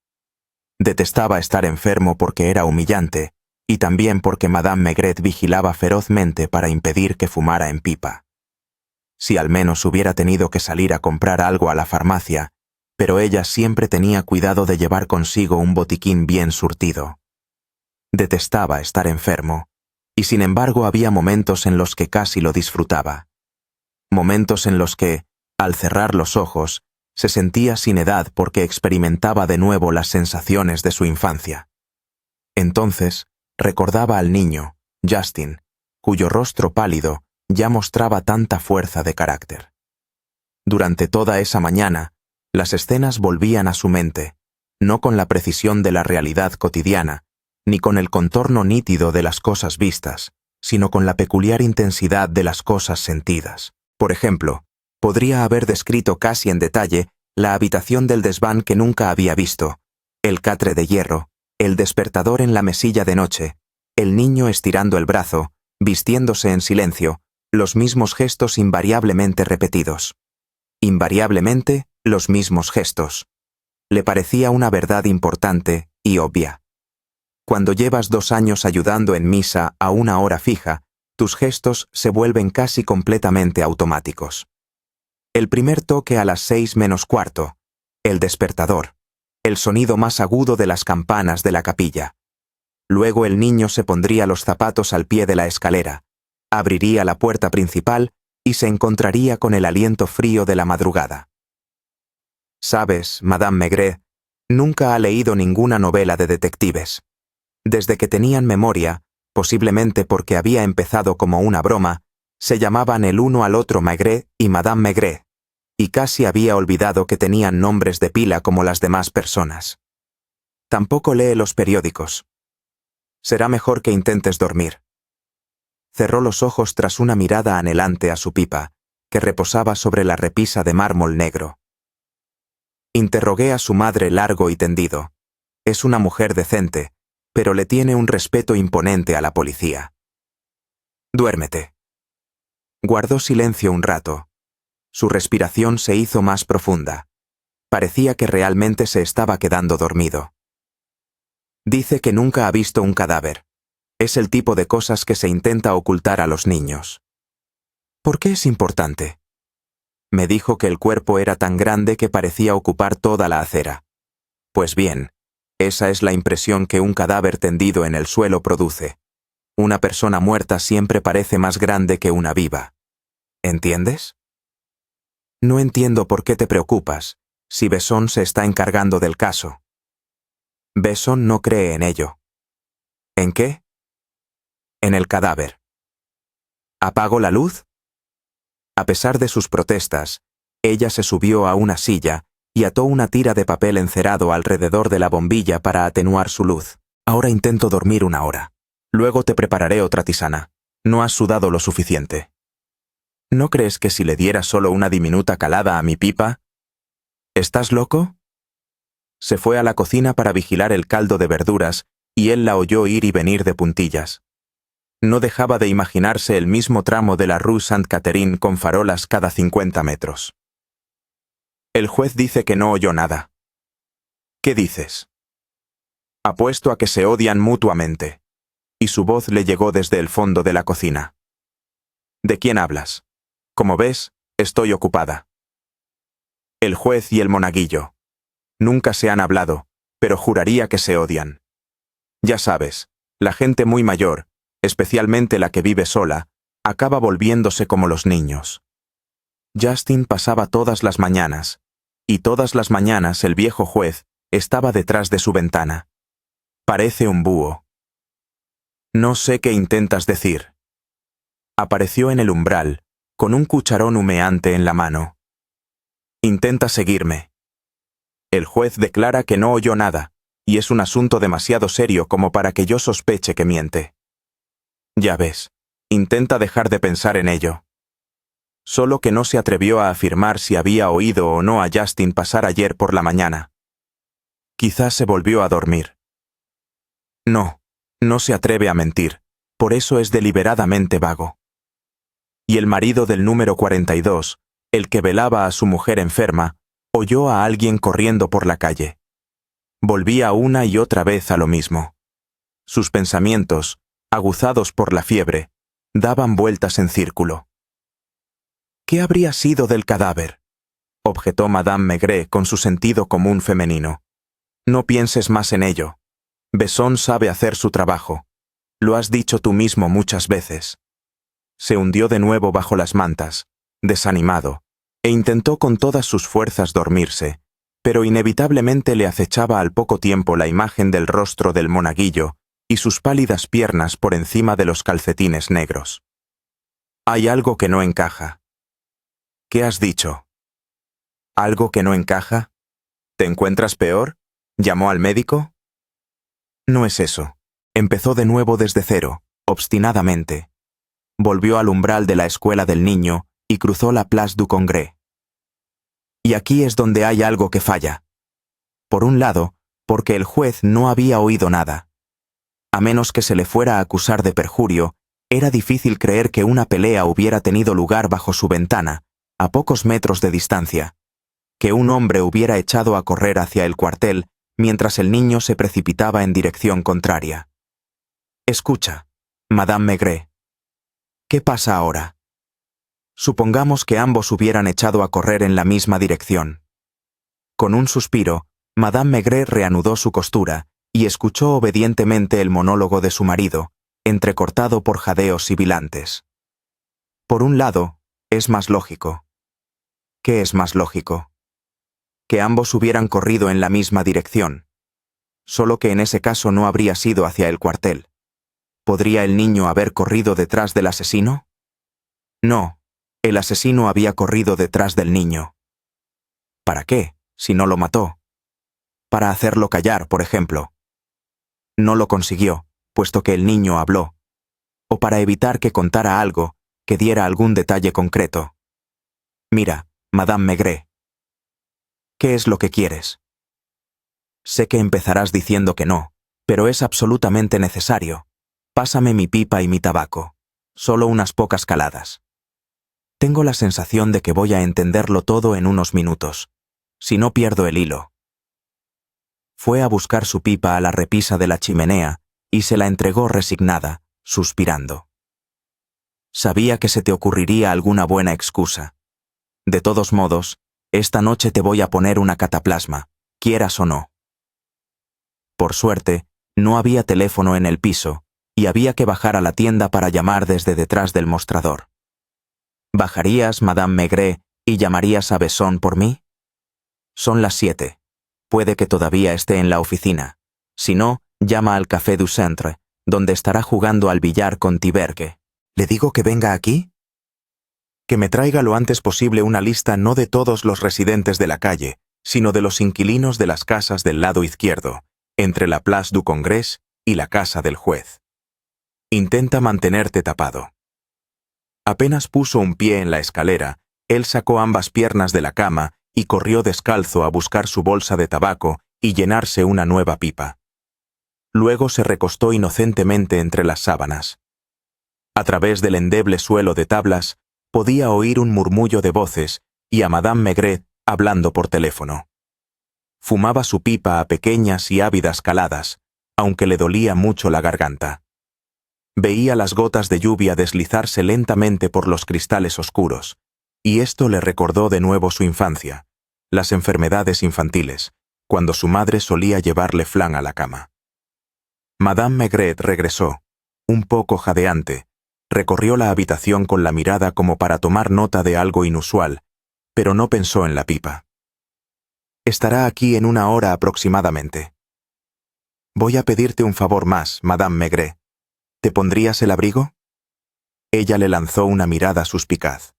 Detestaba estar enfermo porque era humillante, y también porque Madame Maigret vigilaba ferozmente para impedir que fumara en pipa. Si al menos hubiera tenido que salir a comprar algo a la farmacia, pero ella siempre tenía cuidado de llevar consigo un botiquín bien surtido. Detestaba estar enfermo, y sin embargo había momentos en los que casi lo disfrutaba. Momentos en los que, al cerrar los ojos, se sentía sin edad porque experimentaba de nuevo las sensaciones de su infancia. Entonces, recordaba al niño, Justin, cuyo rostro pálido ya mostraba tanta fuerza de carácter. Durante toda esa mañana, las escenas volvían a su mente, no con la precisión de la realidad cotidiana, ni con el contorno nítido de las cosas vistas, sino con la peculiar intensidad de las cosas sentidas. Por ejemplo, podría haber descrito casi en detalle la habitación del desván que nunca había visto, el catre de hierro, el despertador en la mesilla de noche, el niño estirando el brazo, vistiéndose en silencio, los mismos gestos invariablemente repetidos. Invariablemente, los mismos gestos. Le parecía una verdad importante y obvia. Cuando llevas 2 años ayudando en misa a una hora fija, tus gestos se vuelven casi completamente automáticos. El primer toque a las 6 menos cuarto, el despertador, el sonido más agudo de las campanas de la capilla. Luego el niño se pondría los zapatos al pie de la escalera, abriría la puerta principal y se encontraría con el aliento frío de la madrugada. Sabes, Madame Maigret, nunca ha leído ninguna novela de detectives. Desde que tenían memoria, posiblemente porque había empezado como una broma, se llamaban el uno al otro Maigret y Madame Maigret, y casi había olvidado que tenían nombres de pila como las demás personas. Tampoco lee los periódicos. Será mejor que intentes dormir. Cerró los ojos tras una mirada anhelante a su pipa, que reposaba sobre la repisa de mármol negro. Interrogué a su madre largo y tendido. Es una mujer decente, pero le tiene un respeto imponente a la policía. Duérmete. Guardó silencio un rato. Su respiración se hizo más profunda. Parecía que realmente se estaba quedando dormido. Dice que nunca ha visto un cadáver. Es el tipo de cosas que se intenta ocultar a los niños. ¿Por qué es importante? Me dijo que el cuerpo era tan grande que parecía ocupar toda la acera. Pues bien, esa es la impresión que un cadáver tendido en el suelo produce. Una persona muerta siempre parece más grande que una viva. ¿Entiendes? No entiendo por qué te preocupas, si Besson se está encargando del caso. Besson no cree en ello. ¿En qué? En el cadáver. ¿Apago la luz? A pesar de sus protestas, ella se subió a una silla y ató una tira de papel encerado alrededor de la bombilla para atenuar su luz. Ahora intento dormir 1 hora. Luego te prepararé otra tisana. No has sudado lo suficiente. ¿No crees que si le diera solo una diminuta calada a mi pipa? ¿Estás loco? Se fue a la cocina para vigilar el caldo de verduras y él la oyó ir y venir de puntillas. No dejaba de imaginarse el mismo tramo de la Rue Sainte-Catherine con farolas cada 50 metros. El juez dice que no oyó nada. ¿Qué dices? Apuesto a que se odian mutuamente. Y su voz le llegó desde el fondo de la cocina. ¿De quién hablas? Como ves, estoy ocupada. El juez y el monaguillo. Nunca se han hablado, pero juraría que se odian. Ya sabes, la gente muy mayor, especialmente la que vive sola, acaba volviéndose como los niños. Justin pasaba todas las mañanas, y todas las mañanas el viejo juez estaba detrás de su ventana. Parece un búho. No sé qué intentas decir. Apareció en el umbral, con un cucharón humeante en la mano. Intenta seguirme. El juez declara que no oyó nada, y es un asunto demasiado serio como para que yo sospeche que miente. Ya ves, intenta dejar de pensar en ello. Solo que no se atrevió a afirmar si había oído o no a Justin pasar ayer por la mañana. Quizás se volvió a dormir. No, no se atreve a mentir, por eso es deliberadamente vago. Y el marido del número 42, el que velaba a su mujer enferma, oyó a alguien corriendo por la calle. Volvía una y otra vez a lo mismo. Sus pensamientos, aguzados por la fiebre, daban vueltas en círculo. ¿Qué habría sido del cadáver?, objetó Madame Maigret con su sentido común femenino. No pienses más en ello. Besson sabe hacer su trabajo. Lo has dicho tú mismo muchas veces. Se hundió de nuevo bajo las mantas, desanimado, e intentó con todas sus fuerzas dormirse, pero inevitablemente le acechaba al poco tiempo la imagen del rostro del monaguillo y sus pálidas piernas por encima de los calcetines negros. Hay algo que no encaja. ¿Qué has dicho? ¿Algo que no encaja? ¿Te encuentras peor? ¿Llamó al médico? No es eso. Empezó de nuevo desde cero, obstinadamente. Volvió al umbral de la escuela del niño y cruzó la Place du Congrès. Y aquí es donde hay algo que falla. Por un lado, porque el juez no había oído nada. A menos que se le fuera a acusar de perjurio, era difícil creer que una pelea hubiera tenido lugar bajo su ventana, a pocos metros de distancia, que un hombre hubiera echado a correr hacia el cuartel mientras el niño se precipitaba en dirección contraria. Escucha, Madame Maigret. ¿Qué pasa ahora? Supongamos que ambos hubieran echado a correr en la misma dirección. Con un suspiro, Madame Maigret reanudó su costura y escuchó obedientemente el monólogo de su marido, entrecortado por jadeos sibilantes. Por un lado, es más lógico. ¿Qué es más lógico? Que ambos hubieran corrido en la misma dirección. Solo que en ese caso no habría sido hacia el cuartel. ¿Podría el niño haber corrido detrás del asesino? No, el asesino había corrido detrás del niño. ¿Para qué, si no lo mató? Para hacerlo callar, por ejemplo. No lo consiguió, puesto que el niño habló. O para evitar que contara algo, que diera algún detalle concreto. Mira, Madame Maigret. ¿Qué es lo que quieres? Sé que empezarás diciendo que no, pero es absolutamente necesario. Pásame mi pipa y mi tabaco. Solo unas pocas caladas. Tengo la sensación de que voy a entenderlo todo en unos minutos, si no pierdo el hilo. Fue a buscar su pipa a la repisa de la chimenea y se la entregó resignada, suspirando. Sabía que se te ocurriría alguna buena excusa. De todos modos, esta noche te voy a poner una cataplasma, quieras o no. Por suerte, no había teléfono en el piso, y había que bajar a la tienda para llamar desde detrás del mostrador. ¿Bajarías, Madame Maigret, y llamarías a Besson por mí? Son las 7. Puede que todavía esté en la oficina. Si no, llama al Café du Centre, donde estará jugando al billar con Tibergue. ¿Le digo que venga aquí? Que me traiga lo antes posible una lista no de todos los residentes de la calle, sino de los inquilinos de las casas del lado izquierdo, entre la Place du Congrès y la casa del juez. Intenta mantenerte tapado. Apenas puso un pie en la escalera, él sacó ambas piernas de la cama y corrió descalzo a buscar su bolsa de tabaco y llenarse una nueva pipa. Luego se recostó inocentemente entre las sábanas. A través del endeble suelo de tablas, podía oír un murmullo de voces y a Madame Maigret hablando por teléfono. Fumaba su pipa a pequeñas y ávidas caladas, aunque le dolía mucho la garganta. Veía las gotas de lluvia deslizarse lentamente por los cristales oscuros, y esto le recordó de nuevo su infancia, las enfermedades infantiles, cuando su madre solía llevarle flan a la cama. Madame Maigret regresó, un poco jadeante, recorrió la habitación con la mirada como para tomar nota de algo inusual, pero no pensó en la pipa. Estará aquí en 1 hora aproximadamente. Voy a pedirte un favor más, Madame Maigret. ¿Te pondrías el abrigo? Ella le lanzó una mirada suspicaz.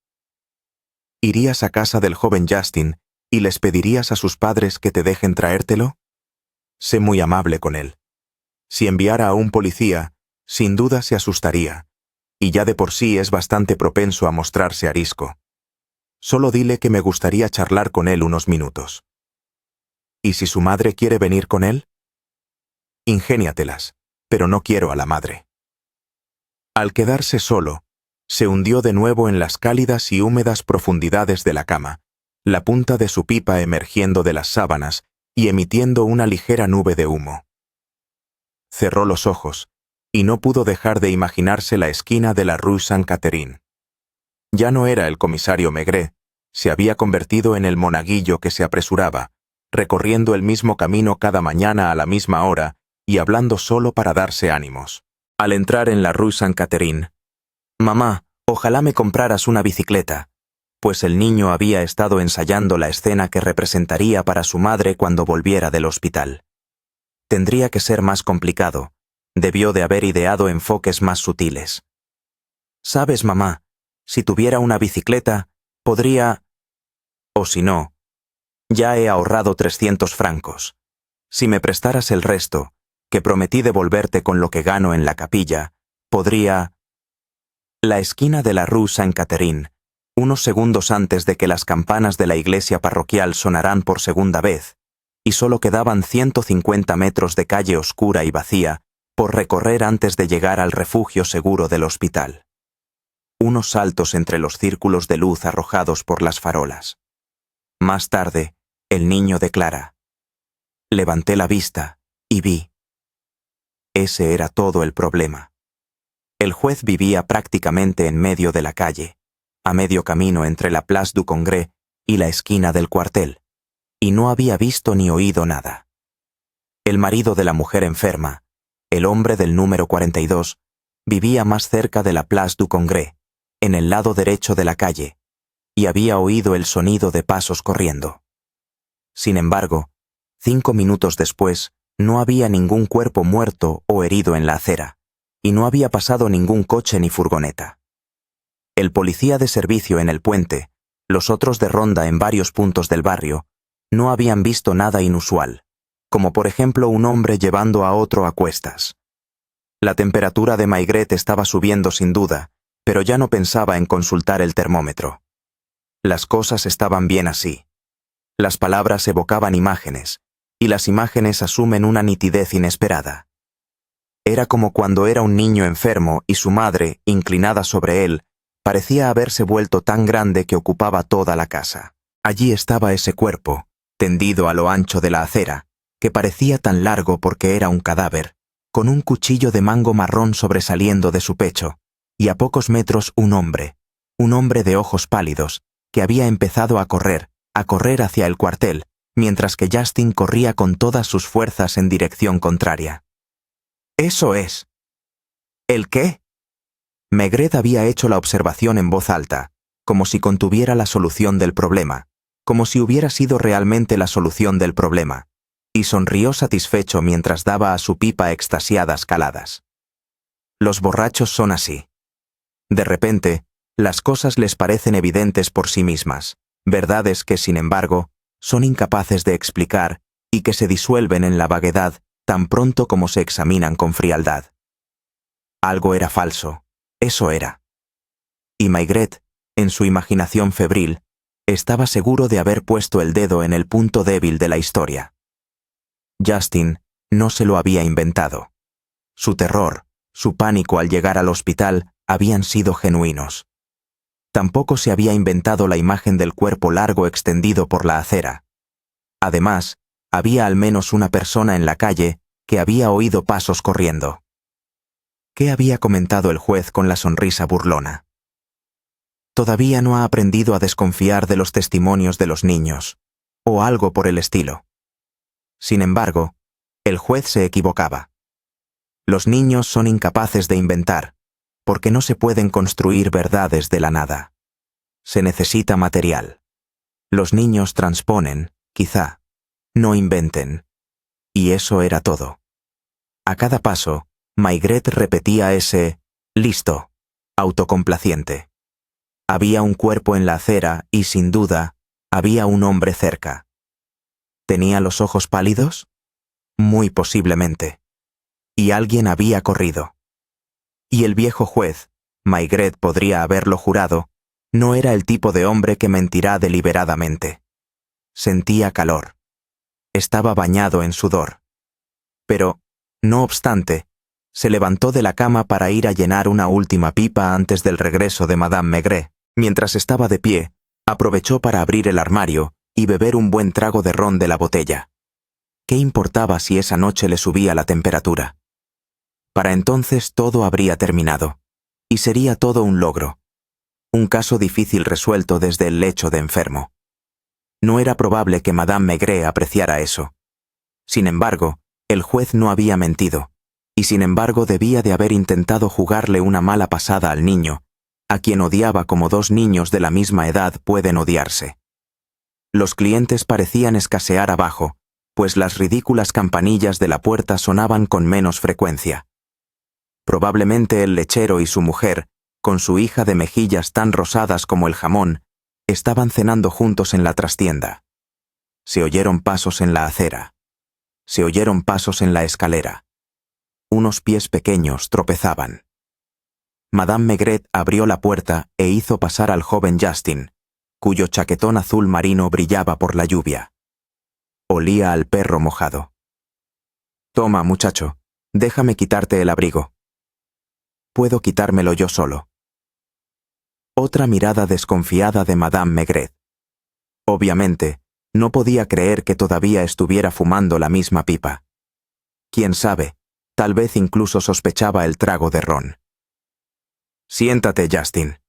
¿Irías a casa del joven Justin y les pedirías a sus padres que te dejen traértelo? Sé muy amable con él. Si enviara a un policía, sin duda se asustaría, y ya de por sí es bastante propenso a mostrarse arisco. Solo dile que me gustaría charlar con él unos minutos. ¿Y si su madre quiere venir con él? Ingéniatelas, pero no quiero a la madre. Al quedarse solo, se hundió de nuevo en las cálidas y húmedas profundidades de la cama, la punta de su pipa emergiendo de las sábanas y emitiendo una ligera nube de humo. Cerró los ojos, y no pudo dejar de imaginarse la esquina de la Rue Sainte-Catherine. Ya no era el comisario Maigret, se había convertido en el monaguillo que se apresuraba, recorriendo el mismo camino cada mañana a la misma hora y hablando solo para darse ánimos. Al entrar en la Rue Sainte-Catherine, «Mamá, ojalá me compraras una bicicleta», pues el niño había estado ensayando la escena que representaría para su madre cuando volviera del hospital. Tendría que ser más complicado, debió de haber ideado enfoques más sutiles. «Sabes, mamá, si tuviera una bicicleta, podría... O si no, ya he ahorrado 300 francos. Si me prestaras el resto, que prometí devolverte con lo que gano en la capilla, podría...» La esquina de la Rue Sainte-Catherine, unos segundos antes de que las campanas de la iglesia parroquial sonaran por segunda vez, y solo quedaban 150 metros de calle oscura y vacía por recorrer antes de llegar al refugio seguro del hospital. Unos saltos entre los círculos de luz arrojados por las farolas. Más tarde, el niño declara: «Levanté la vista y vi». Ese era todo el problema. El juez vivía prácticamente en medio de la calle, a medio camino entre la Place du Congrès y la esquina del cuartel, y no había visto ni oído nada. El marido de la mujer enferma, el hombre del número 42, vivía más cerca de la Place du Congrès, en el lado derecho de la calle, y había oído el sonido de pasos corriendo. Sin embargo, 5 minutos después, no había ningún cuerpo muerto o herido en la acera, y no había pasado ningún coche ni furgoneta. El policía de servicio en el puente, los otros de ronda en varios puntos del barrio, no habían visto nada inusual, como por ejemplo un hombre llevando a otro a cuestas. La temperatura de Maigret estaba subiendo sin duda, pero ya no pensaba en consultar el termómetro. Las cosas estaban bien así. Las palabras evocaban imágenes, y las imágenes asumen una nitidez inesperada. Era como cuando era un niño enfermo y su madre, inclinada sobre él, parecía haberse vuelto tan grande que ocupaba toda la casa. Allí estaba ese cuerpo, tendido a lo ancho de la acera, que parecía tan largo porque era un cadáver, con un cuchillo de mango marrón sobresaliendo de su pecho, y a pocos metros un hombre de ojos pálidos, que había empezado a correr hacia el cuartel, mientras que Justin corría con todas sus fuerzas en dirección contraria. «Eso es». «¿El qué?» Maigret había hecho la observación en voz alta, como si contuviera la solución del problema, como si hubiera sido realmente la solución del problema, y sonrió satisfecho mientras daba a su pipa extasiadas caladas. Los borrachos son así. De repente, las cosas les parecen evidentes por sí mismas, verdades que, sin embargo, son incapaces de explicar y que se disuelven en la vaguedad tan pronto como se examinan con frialdad. Algo era falso, eso era. Y Maigret, en su imaginación febril, estaba seguro de haber puesto el dedo en el punto débil de la historia. Justin no se lo había inventado. Su terror, su pánico al llegar al hospital habían sido genuinos. Tampoco se había inventado la imagen del cuerpo largo extendido por la acera. Además, había al menos una persona en la calle que había oído pasos corriendo. ¿Qué había comentado el juez con la sonrisa burlona? Todavía no ha aprendido a desconfiar de los testimonios de los niños, o algo por el estilo. Sin embargo, el juez se equivocaba. Los niños son incapaces de inventar, porque no se pueden construir verdades de la nada. Se necesita material. Los niños transponen, quizá, no inventen. Y eso era todo. A cada paso, Maigret repetía ese «listo», autocomplaciente. Había un cuerpo en la acera y, sin duda, había un hombre cerca. ¿Tenía los ojos pálidos? Muy posiblemente. Y alguien había corrido. Y el viejo juez, Maigret podría haberlo jurado, no era el tipo de hombre que mentirá deliberadamente. Sentía calor. Estaba bañado en sudor. Pero, no obstante, se levantó de la cama para ir a llenar una última pipa antes del regreso de Madame Maigret. Mientras estaba de pie, aprovechó para abrir el armario y beber un buen trago de ron de la botella. ¿Qué importaba si esa noche le subía la temperatura? Para entonces todo habría terminado, y sería todo un logro. Un caso difícil resuelto desde el lecho de enfermo. No era probable que Madame Maigret apreciara eso. Sin embargo, el juez no había mentido, y sin embargo debía de haber intentado jugarle una mala pasada al niño, a quien odiaba como dos niños de la misma edad pueden odiarse. Los clientes parecían escasear abajo, pues las ridículas campanillas de la puerta sonaban con menos frecuencia. Probablemente el lechero y su mujer, con su hija de mejillas tan rosadas como el jamón, estaban cenando juntos en la trastienda. Se oyeron pasos en la acera. Se oyeron pasos en la escalera. Unos pies pequeños tropezaban. Madame Maigret abrió la puerta e hizo pasar al joven Justin, cuyo chaquetón azul marino brillaba por la lluvia. Olía al perro mojado. «Toma, muchacho, déjame quitarte el abrigo». «Puedo quitármelo yo solo». Otra mirada desconfiada de Madame Maigret. Obviamente, no podía creer que todavía estuviera fumando la misma pipa. Quién sabe, tal vez incluso sospechaba el trago de ron. «Siéntate, Justin»,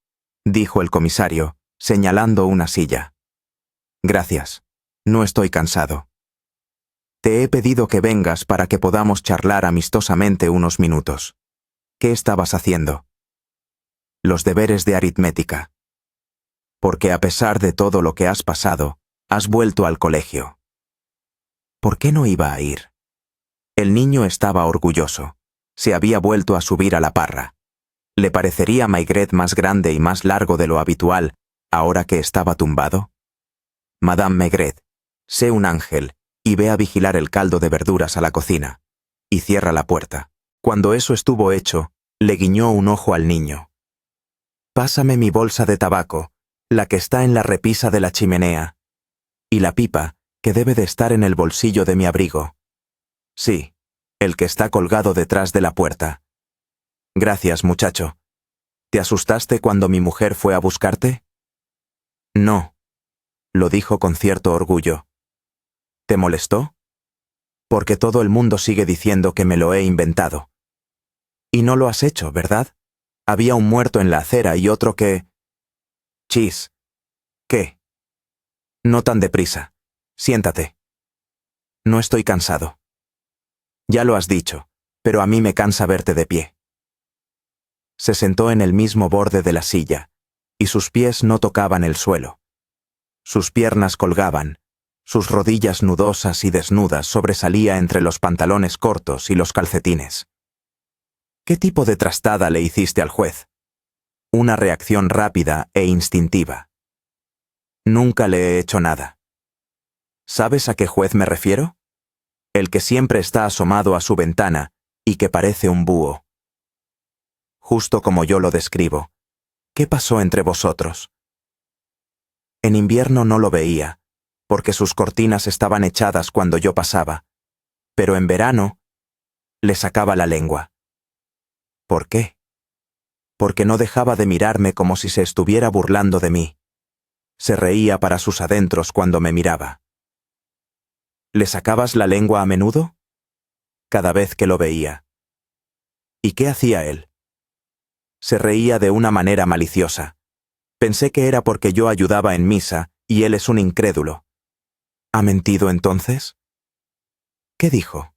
dijo el comisario, señalando una silla. «Gracias. No estoy cansado. Te he pedido que vengas para que podamos charlar amistosamente unos minutos. ¿Qué estabas haciendo?» «Los deberes de aritmética. Porque a pesar de todo lo que has pasado, has vuelto al colegio». ¿Por qué no iba a ir? El niño estaba orgulloso. Se había vuelto a subir a la parra. ¿Le parecería Maigret más grande y más largo de lo habitual, ahora que estaba tumbado? «Madame Maigret, sé un ángel y ve a vigilar el caldo de verduras a la cocina, y cierra la puerta». Cuando eso estuvo hecho, le guiñó un ojo al niño. «Pásame mi bolsa de tabaco, la que está en la repisa de la chimenea, y la pipa, que debe de estar en el bolsillo de mi abrigo. Sí, el que está colgado detrás de la puerta. Gracias, muchacho. ¿Te asustaste cuando mi mujer fue a buscarte?» «No», lo dijo con cierto orgullo. «¿Te molestó?» «Porque todo el mundo sigue diciendo que me lo he inventado». «Y no lo has hecho, ¿verdad? Había un muerto en la acera y otro que...» «Chis. ¿Qué?» «No tan deprisa. Siéntate». «No estoy cansado». «Ya lo has dicho, pero a mí me cansa verte de pie». Se sentó en el mismo borde de la silla, y sus pies no tocaban el suelo. Sus piernas colgaban, sus rodillas nudosas y desnudas sobresalía entre los pantalones cortos y los calcetines. «¿Qué tipo de trastada le hiciste al juez?» Una reacción rápida e instintiva. «Nunca le he hecho nada». ¿Sabes a qué juez me refiero? El que siempre está asomado a su ventana y que parece un búho. Justo como yo lo describo. ¿Qué pasó entre vosotros? En invierno no lo veía, porque sus cortinas estaban echadas cuando yo pasaba, pero en verano le sacaba la lengua. ¿Por qué? Porque no dejaba de mirarme como si se estuviera burlando de mí. Se reía para sus adentros cuando me miraba. ¿Le sacabas la lengua a menudo? Cada vez que lo veía. ¿Y qué hacía él? Se reía de una manera maliciosa. Pensé que era porque yo ayudaba en misa y él es un incrédulo. ¿Ha mentido entonces? ¿Qué dijo?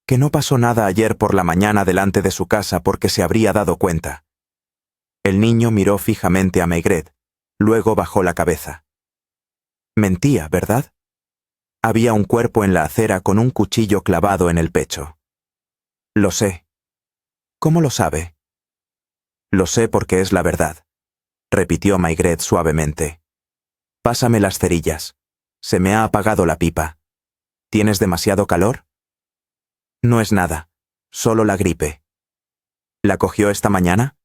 Que no pasó nada ayer por la mañana delante de su casa porque se habría dado cuenta. El niño miró fijamente a Maigret, luego bajó la cabeza. Mentía, ¿verdad? Había un cuerpo en la acera con un cuchillo clavado en el pecho. Lo sé. ¿Cómo lo sabe? Lo sé porque es la verdad, repitió Maigret suavemente. Pásame las cerillas. Se me ha apagado la pipa. ¿Tienes demasiado calor? No es nada, solo la gripe. ¿La cogió esta mañana?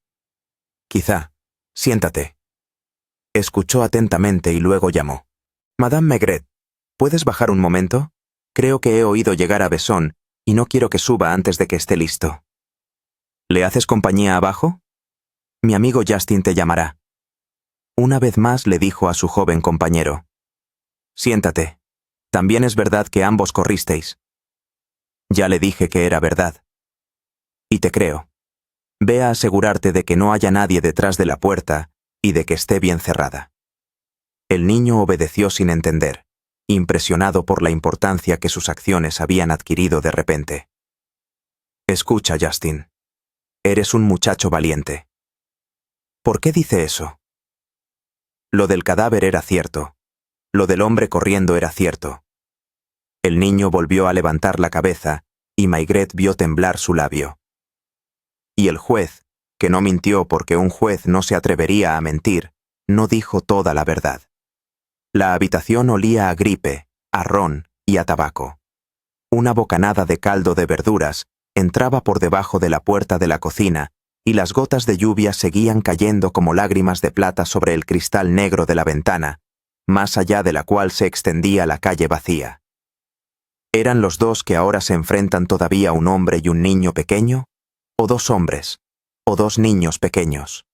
Quizá. Siéntate. Escuchó atentamente y luego llamó. Madame Maigret, ¿puedes bajar un momento? Creo que he oído llegar a Besson y no quiero que suba antes de que esté listo. ¿Le haces compañía abajo? Mi amigo Justin te llamará. Una vez más le dijo a su joven compañero. Siéntate. También es verdad que ambos corristeis. Ya le dije que era verdad. Y te creo. Ve a asegurarte de que no haya nadie detrás de la puerta y de que esté bien cerrada. El niño obedeció sin entender, impresionado por la importancia que sus acciones habían adquirido de repente. Escucha, Justin. Eres un muchacho valiente. ¿Por qué dice eso? Lo del cadáver era cierto. Lo del hombre corriendo era cierto. El niño volvió a levantar la cabeza y Maigret vio temblar su labio. Y el juez, que no mintió porque un juez no se atrevería a mentir, no dijo toda la verdad. La habitación olía a gripe, a ron y a tabaco. Una bocanada de caldo de verduras entraba por debajo de la puerta de la cocina y las gotas de lluvia seguían cayendo como lágrimas de plata sobre el cristal negro de la ventana, más allá de la cual se extendía la calle vacía. ¿Eran los dos que ahora se enfrentan todavía un hombre y un niño pequeño? ¿O dos hombres? ¿O dos niños pequeños?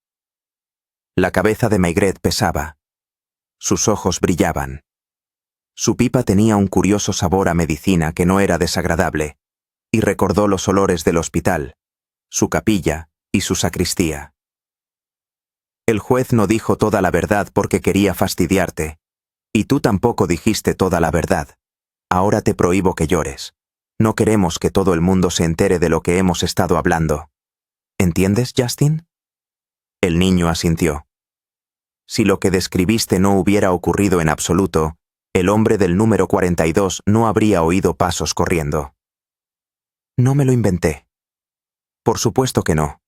La cabeza de Maigret pesaba. Sus ojos brillaban. Su pipa tenía un curioso sabor a medicina que no era desagradable, y recordó los olores del hospital, su capilla y su sacristía. El juez no dijo toda la verdad porque quería fastidiarte, y tú tampoco dijiste toda la verdad. Ahora te prohíbo que llores. No queremos que todo el mundo se entere de lo que hemos estado hablando. ¿Entiendes, Justin? El niño asintió. Si lo que describiste no hubiera ocurrido en absoluto, el hombre del número 42 no habría oído pasos corriendo. No me lo inventé. Por supuesto que no.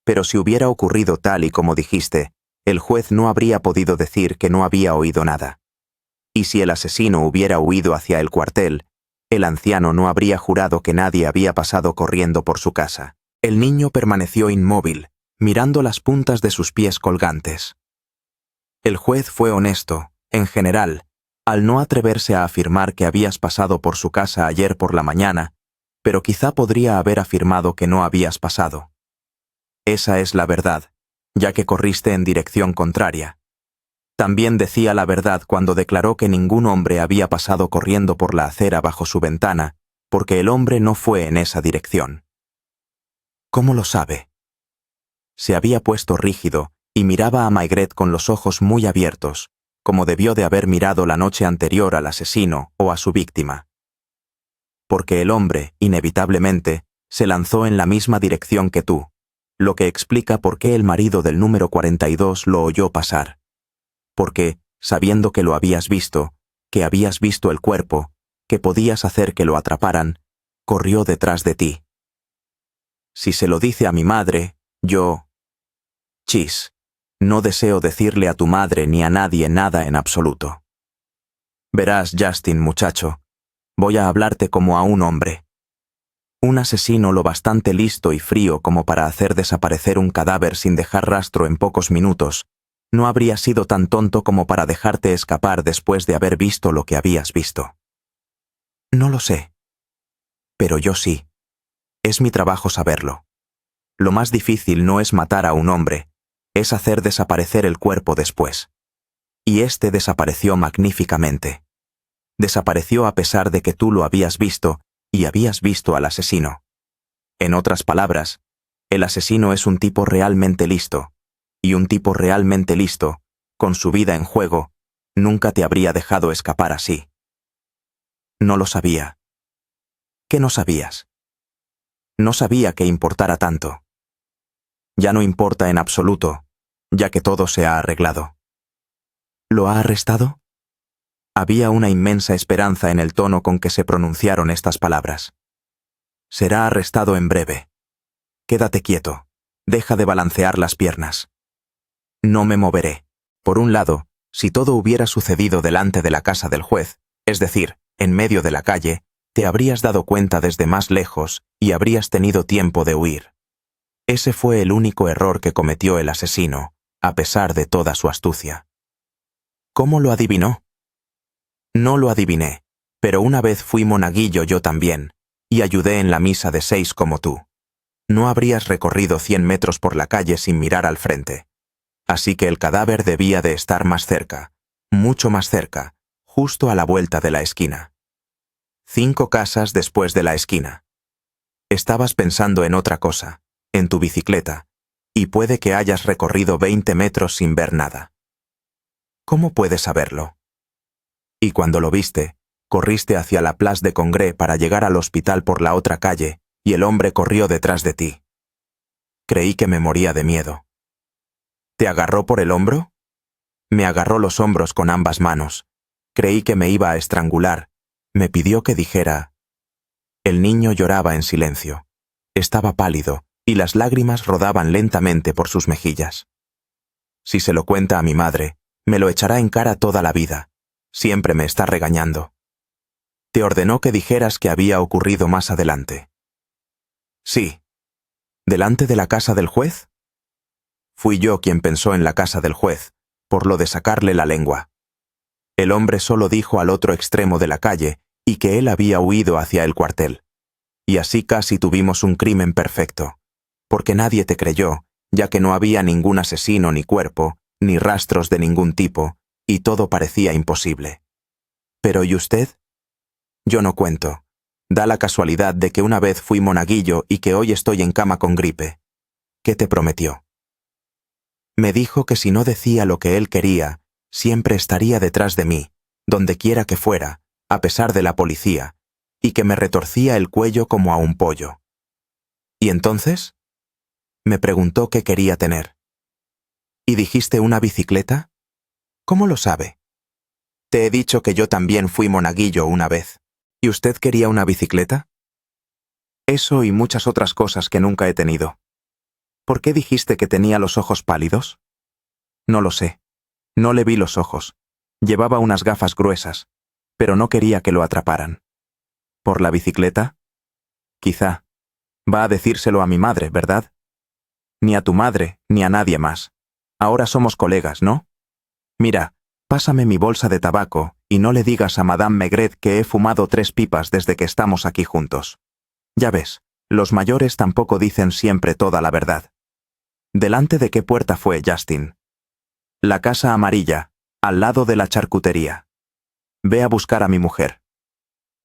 Pero si hubiera ocurrido tal y como dijiste, el juez no habría podido decir que no había oído nada. Y si el asesino hubiera huido hacia el cuartel, el anciano no habría jurado que nadie había pasado corriendo por su casa. El niño permaneció inmóvil, mirando las puntas de sus pies colgantes. El juez fue honesto, en general, al no atreverse a afirmar que habías pasado por su casa ayer por la mañana, pero quizá podría haber afirmado que no habías pasado. Esa es la verdad, ya que corriste en dirección contraria. También decía la verdad cuando declaró que ningún hombre había pasado corriendo por la acera bajo su ventana, porque el hombre no fue en esa dirección. ¿Cómo lo sabe? Se había puesto rígido y miraba a Maigret con los ojos muy abiertos, como debió de haber mirado la noche anterior al asesino o a su víctima. Porque el hombre, inevitablemente, se lanzó en la misma dirección que tú, lo que explica por qué el marido del número 42 lo oyó pasar. Porque, sabiendo que lo habías visto, que habías visto el cuerpo, que podías hacer que lo atraparan, corrió detrás de ti. Si se lo dice a mi madre, yo... Chis, no deseo decirle a tu madre ni a nadie nada en absoluto. Verás, Justin, muchacho, voy a hablarte como a un hombre. Un asesino lo bastante listo y frío como para hacer desaparecer un cadáver sin dejar rastro en pocos minutos, no habría sido tan tonto como para dejarte escapar después de haber visto lo que habías visto. No lo sé. Pero yo sí. Es mi trabajo saberlo. Lo más difícil no es matar a un hombre, es hacer desaparecer el cuerpo después. Y este desapareció magníficamente. Desapareció a pesar de que tú lo habías visto y habías visto al asesino. En otras palabras, el asesino es un tipo realmente listo, y un tipo realmente listo, con su vida en juego, nunca te habría dejado escapar así. No lo sabía. ¿Qué no sabías? No sabía que importara tanto. Ya no importa en absoluto, ya que todo se ha arreglado. ¿Lo ha arrestado? Había una inmensa esperanza en el tono con que se pronunciaron estas palabras. Será arrestado en breve. Quédate quieto. Deja de balancear las piernas. No me moveré. Por un lado, si todo hubiera sucedido delante de la casa del juez, es decir, en medio de la calle, te habrías dado cuenta desde más lejos y habrías tenido tiempo de huir. Ese fue el único error que cometió el asesino, a pesar de toda su astucia. ¿Cómo lo adivinó? No lo adiviné, pero una vez fui monaguillo yo también, y ayudé en la misa de 6 como tú. No habrías recorrido 100 metros por la calle sin mirar al frente. Así que el cadáver debía de estar más cerca, mucho más cerca, justo a la vuelta de la esquina. 5 casas después de la esquina. Estabas pensando en otra cosa, en tu bicicleta, y puede que hayas recorrido 20 metros sin ver nada. ¿Cómo puedes saberlo? Y cuando lo viste, corriste hacia la Place de Congrès para llegar al hospital por la otra calle, y el hombre corrió detrás de ti. Creí que me moría de miedo. ¿Te agarró por el hombro? Me agarró los hombros con ambas manos. Creí que me iba a estrangular. Me pidió que dijera... El niño lloraba en silencio. Estaba pálido, y las lágrimas rodaban lentamente por sus mejillas. Si se lo cuenta a mi madre, me lo echará en cara toda la vida. Siempre me está regañando. Te ordenó que dijeras que había ocurrido más adelante. Sí. ¿Delante de la casa del juez? Fui yo quien pensó en la casa del juez, por lo de sacarle la lengua. El hombre solo dijo al otro extremo de la calle y que él había huido hacia el cuartel. Y así casi tuvimos un crimen perfecto, porque nadie te creyó, ya que no había ningún asesino ni cuerpo, ni rastros de ningún tipo, y todo parecía imposible. ¿Pero y usted? Yo no cuento. Da la casualidad de que una vez fui monaguillo y que hoy estoy en cama con gripe. ¿Qué te prometió? Me dijo que si no decía lo que él quería, siempre estaría detrás de mí, donde quiera que fuera, a pesar de la policía, y que me retorcía el cuello como a un pollo. ¿Y entonces? Me preguntó qué quería tener. ¿Y dijiste una bicicleta? ¿Cómo lo sabe? Te he dicho que yo también fui monaguillo una vez. ¿Y usted quería una bicicleta? Eso y muchas otras cosas que nunca he tenido. ¿Por qué dijiste que tenía los ojos pálidos? No lo sé. No le vi los ojos. Llevaba unas gafas gruesas, pero no quería que lo atraparan. ¿Por la bicicleta? Quizá. Va a decírselo a mi madre, ¿verdad? Ni a tu madre, ni a nadie más. Ahora somos colegas, ¿no? Mira, pásame mi bolsa de tabaco y no le digas a Madame Maigret que he fumado 3 pipas desde que estamos aquí juntos. Ya ves, los mayores tampoco dicen siempre toda la verdad. ¿Delante de qué puerta fue, Justin? La casa amarilla, al lado de la charcutería. Ve a buscar a mi mujer.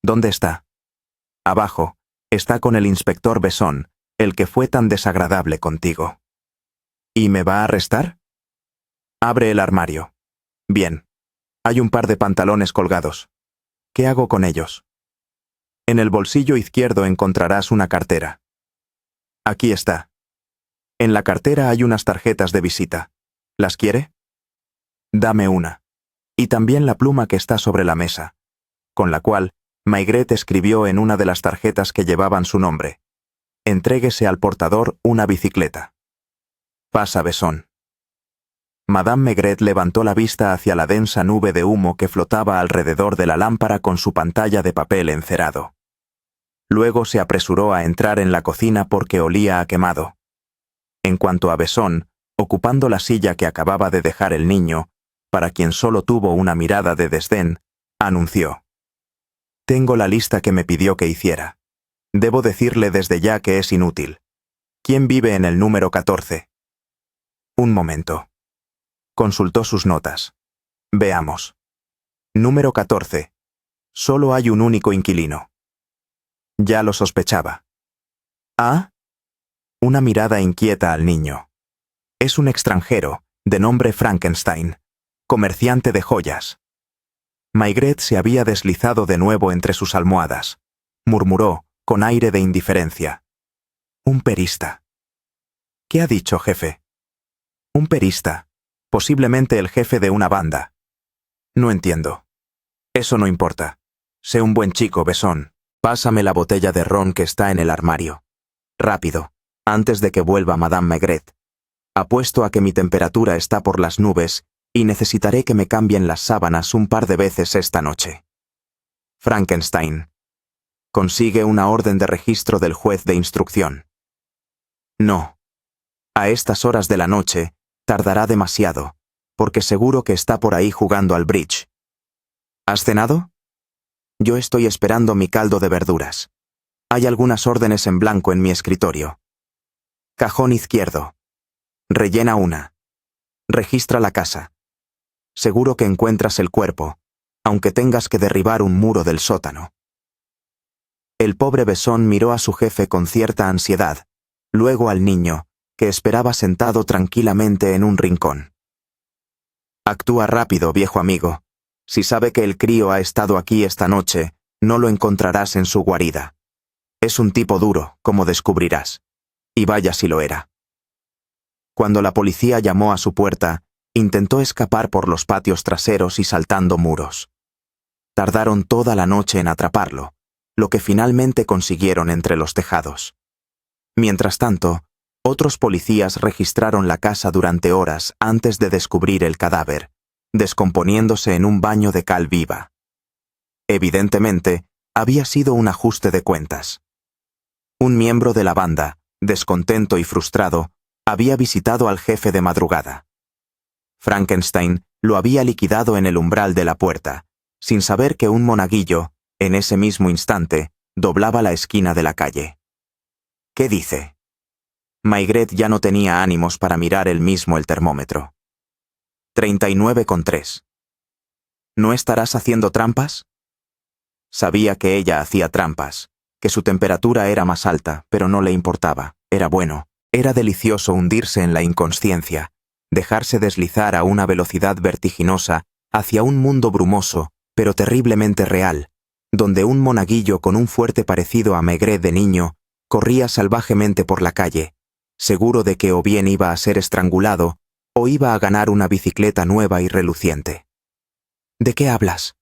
¿Dónde está? Abajo, está con el inspector Besson, el que fue tan desagradable contigo. ¿Y me va a arrestar? Abre el armario. Bien. Hay un par de pantalones colgados. ¿Qué hago con ellos? En el bolsillo izquierdo encontrarás una cartera. Aquí está. En la cartera hay unas tarjetas de visita. ¿Las quiere? Dame una. Y también la pluma que está sobre la mesa, con la cual Maigret escribió en una de las tarjetas que llevaban su nombre. Entréguese al portador una bicicleta. Pasa, Besson. Madame Maigret levantó la vista hacia la densa nube de humo que flotaba alrededor de la lámpara con su pantalla de papel encerado. Luego se apresuró a entrar en la cocina porque olía a quemado. En cuanto a Besson, ocupando la silla que acababa de dejar el niño, para quien solo tuvo una mirada de desdén, anunció: «Tengo la lista que me pidió que hiciera. Debo decirle desde ya que es inútil. ¿Quién vive en el número 14? Un momento». Consultó sus notas. Veamos. Número 14. Solo hay un único inquilino. Ya lo sospechaba. ¿Ah? Una mirada inquieta al niño. Es un extranjero, de nombre Frankenstein, comerciante de joyas. Maigret se había deslizado de nuevo entre sus almohadas. Murmuró, con aire de indiferencia: «Un perista». «¿Qué ha dicho, jefe?» «Un perista. Posiblemente el jefe de una banda». «No entiendo». «Eso no importa. Sé un buen chico, Besson. Pásame la botella de ron que está en el armario. Rápido, antes de que vuelva Madame Maigret. Apuesto a que mi temperatura está por las nubes y necesitaré que me cambien las sábanas un par de veces esta noche». Frankenstein. «Consigue una orden de registro del juez de instrucción». «No. A estas horas de la noche tardará demasiado, porque seguro que está por ahí jugando al bridge». «¿Has cenado?» «Yo estoy esperando mi caldo de verduras. Hay algunas órdenes en blanco en mi escritorio. Cajón izquierdo. Rellena una. Registra la casa. Seguro que encuentras el cuerpo, aunque tengas que derribar un muro del sótano». El pobre Besson miró a su jefe con cierta ansiedad, luego al niño, que esperaba sentado tranquilamente en un rincón. «Actúa rápido, viejo amigo. Si sabe que el crío ha estado aquí esta noche, no lo encontrarás en su guarida. Es un tipo duro, como descubrirás. Y vaya si lo era». Cuando la policía llamó a su puerta, intentó escapar por los patios traseros y saltando muros. Tardaron toda la noche en atraparlo, lo que finalmente consiguieron entre los tejados. Mientras tanto, otros policías registraron la casa durante horas antes de descubrir el cadáver, descomponiéndose en un baño de cal viva. Evidentemente, había sido un ajuste de cuentas. Un miembro de la banda, descontento y frustrado, había visitado al jefe de madrugada. Frankenstein lo había liquidado en el umbral de la puerta, sin saber que un monaguillo, en ese mismo instante, doblaba la esquina de la calle. ¿Qué dice? Maigret ya no tenía ánimos para mirar él mismo el termómetro. 39,3. ¿No estarás haciendo trampas? Sabía que ella hacía trampas, que su temperatura era más alta, pero no le importaba. Era bueno, era delicioso hundirse en la inconsciencia, dejarse deslizar a una velocidad vertiginosa hacia un mundo brumoso, pero terriblemente real, donde un monaguillo con un fuerte parecido a Maigret de niño corría salvajemente por la calle, seguro de que o bien iba a ser estrangulado o iba a ganar una bicicleta nueva y reluciente. ¿De qué hablas?,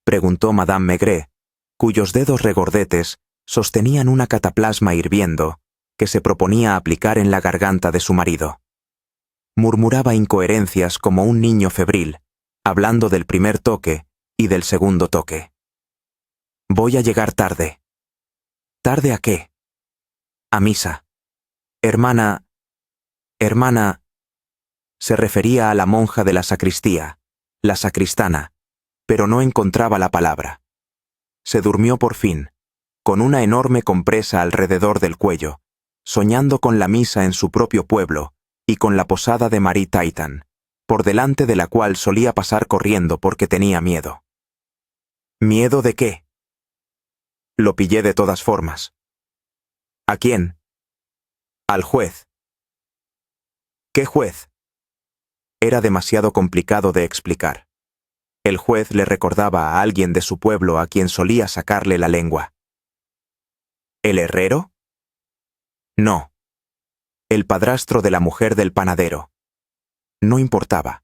preguntó Madame Maigret, cuyos dedos regordetes sostenían una cataplasma hirviendo que se proponía aplicar en la garganta de su marido. Murmuraba incoherencias como un niño febril, hablando del primer toque y del segundo toque. «Voy a llegar tarde». «¿Tarde a qué?» «A misa. Hermana... Se refería a la monja de la sacristía, la sacristana, pero no encontraba la palabra. Se durmió por fin, con una enorme compresa alrededor del cuello, soñando con la misa en su propio pueblo y con la posada de Marie Titan, por delante de la cual solía pasar corriendo porque tenía miedo. ¿Miedo de qué? Lo pillé de todas formas. ¿A quién? Al juez. ¿Qué juez? Era demasiado complicado de explicar. El juez le recordaba a alguien de su pueblo a quien solía sacarle la lengua. ¿El herrero? No. El padrastro de la mujer del panadero. No importaba.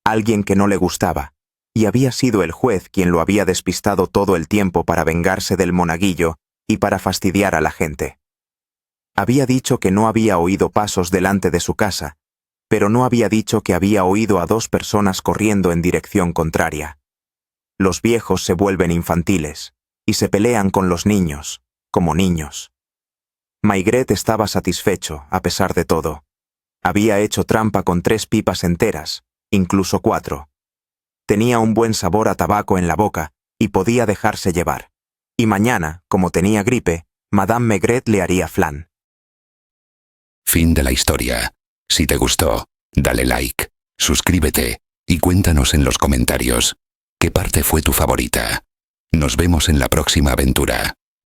Alguien que no le gustaba, y había sido el juez quien lo había despistado todo el tiempo para vengarse del monaguillo y para fastidiar a la gente. Había dicho que no había oído pasos delante de su casa, pero no había dicho que había oído a 2 personas corriendo en dirección contraria. Los viejos se vuelven infantiles y se pelean con los niños, como niños. Maigret estaba satisfecho, a pesar de todo. Había hecho trampa con 3 pipas enteras, incluso 4. Tenía un buen sabor a tabaco en la boca y podía dejarse llevar. Y mañana, como tenía gripe, Madame Maigret le haría flan. Fin de la historia. Si te gustó, dale like, suscríbete y cuéntanos en los comentarios qué parte fue tu favorita. Nos vemos en la próxima aventura.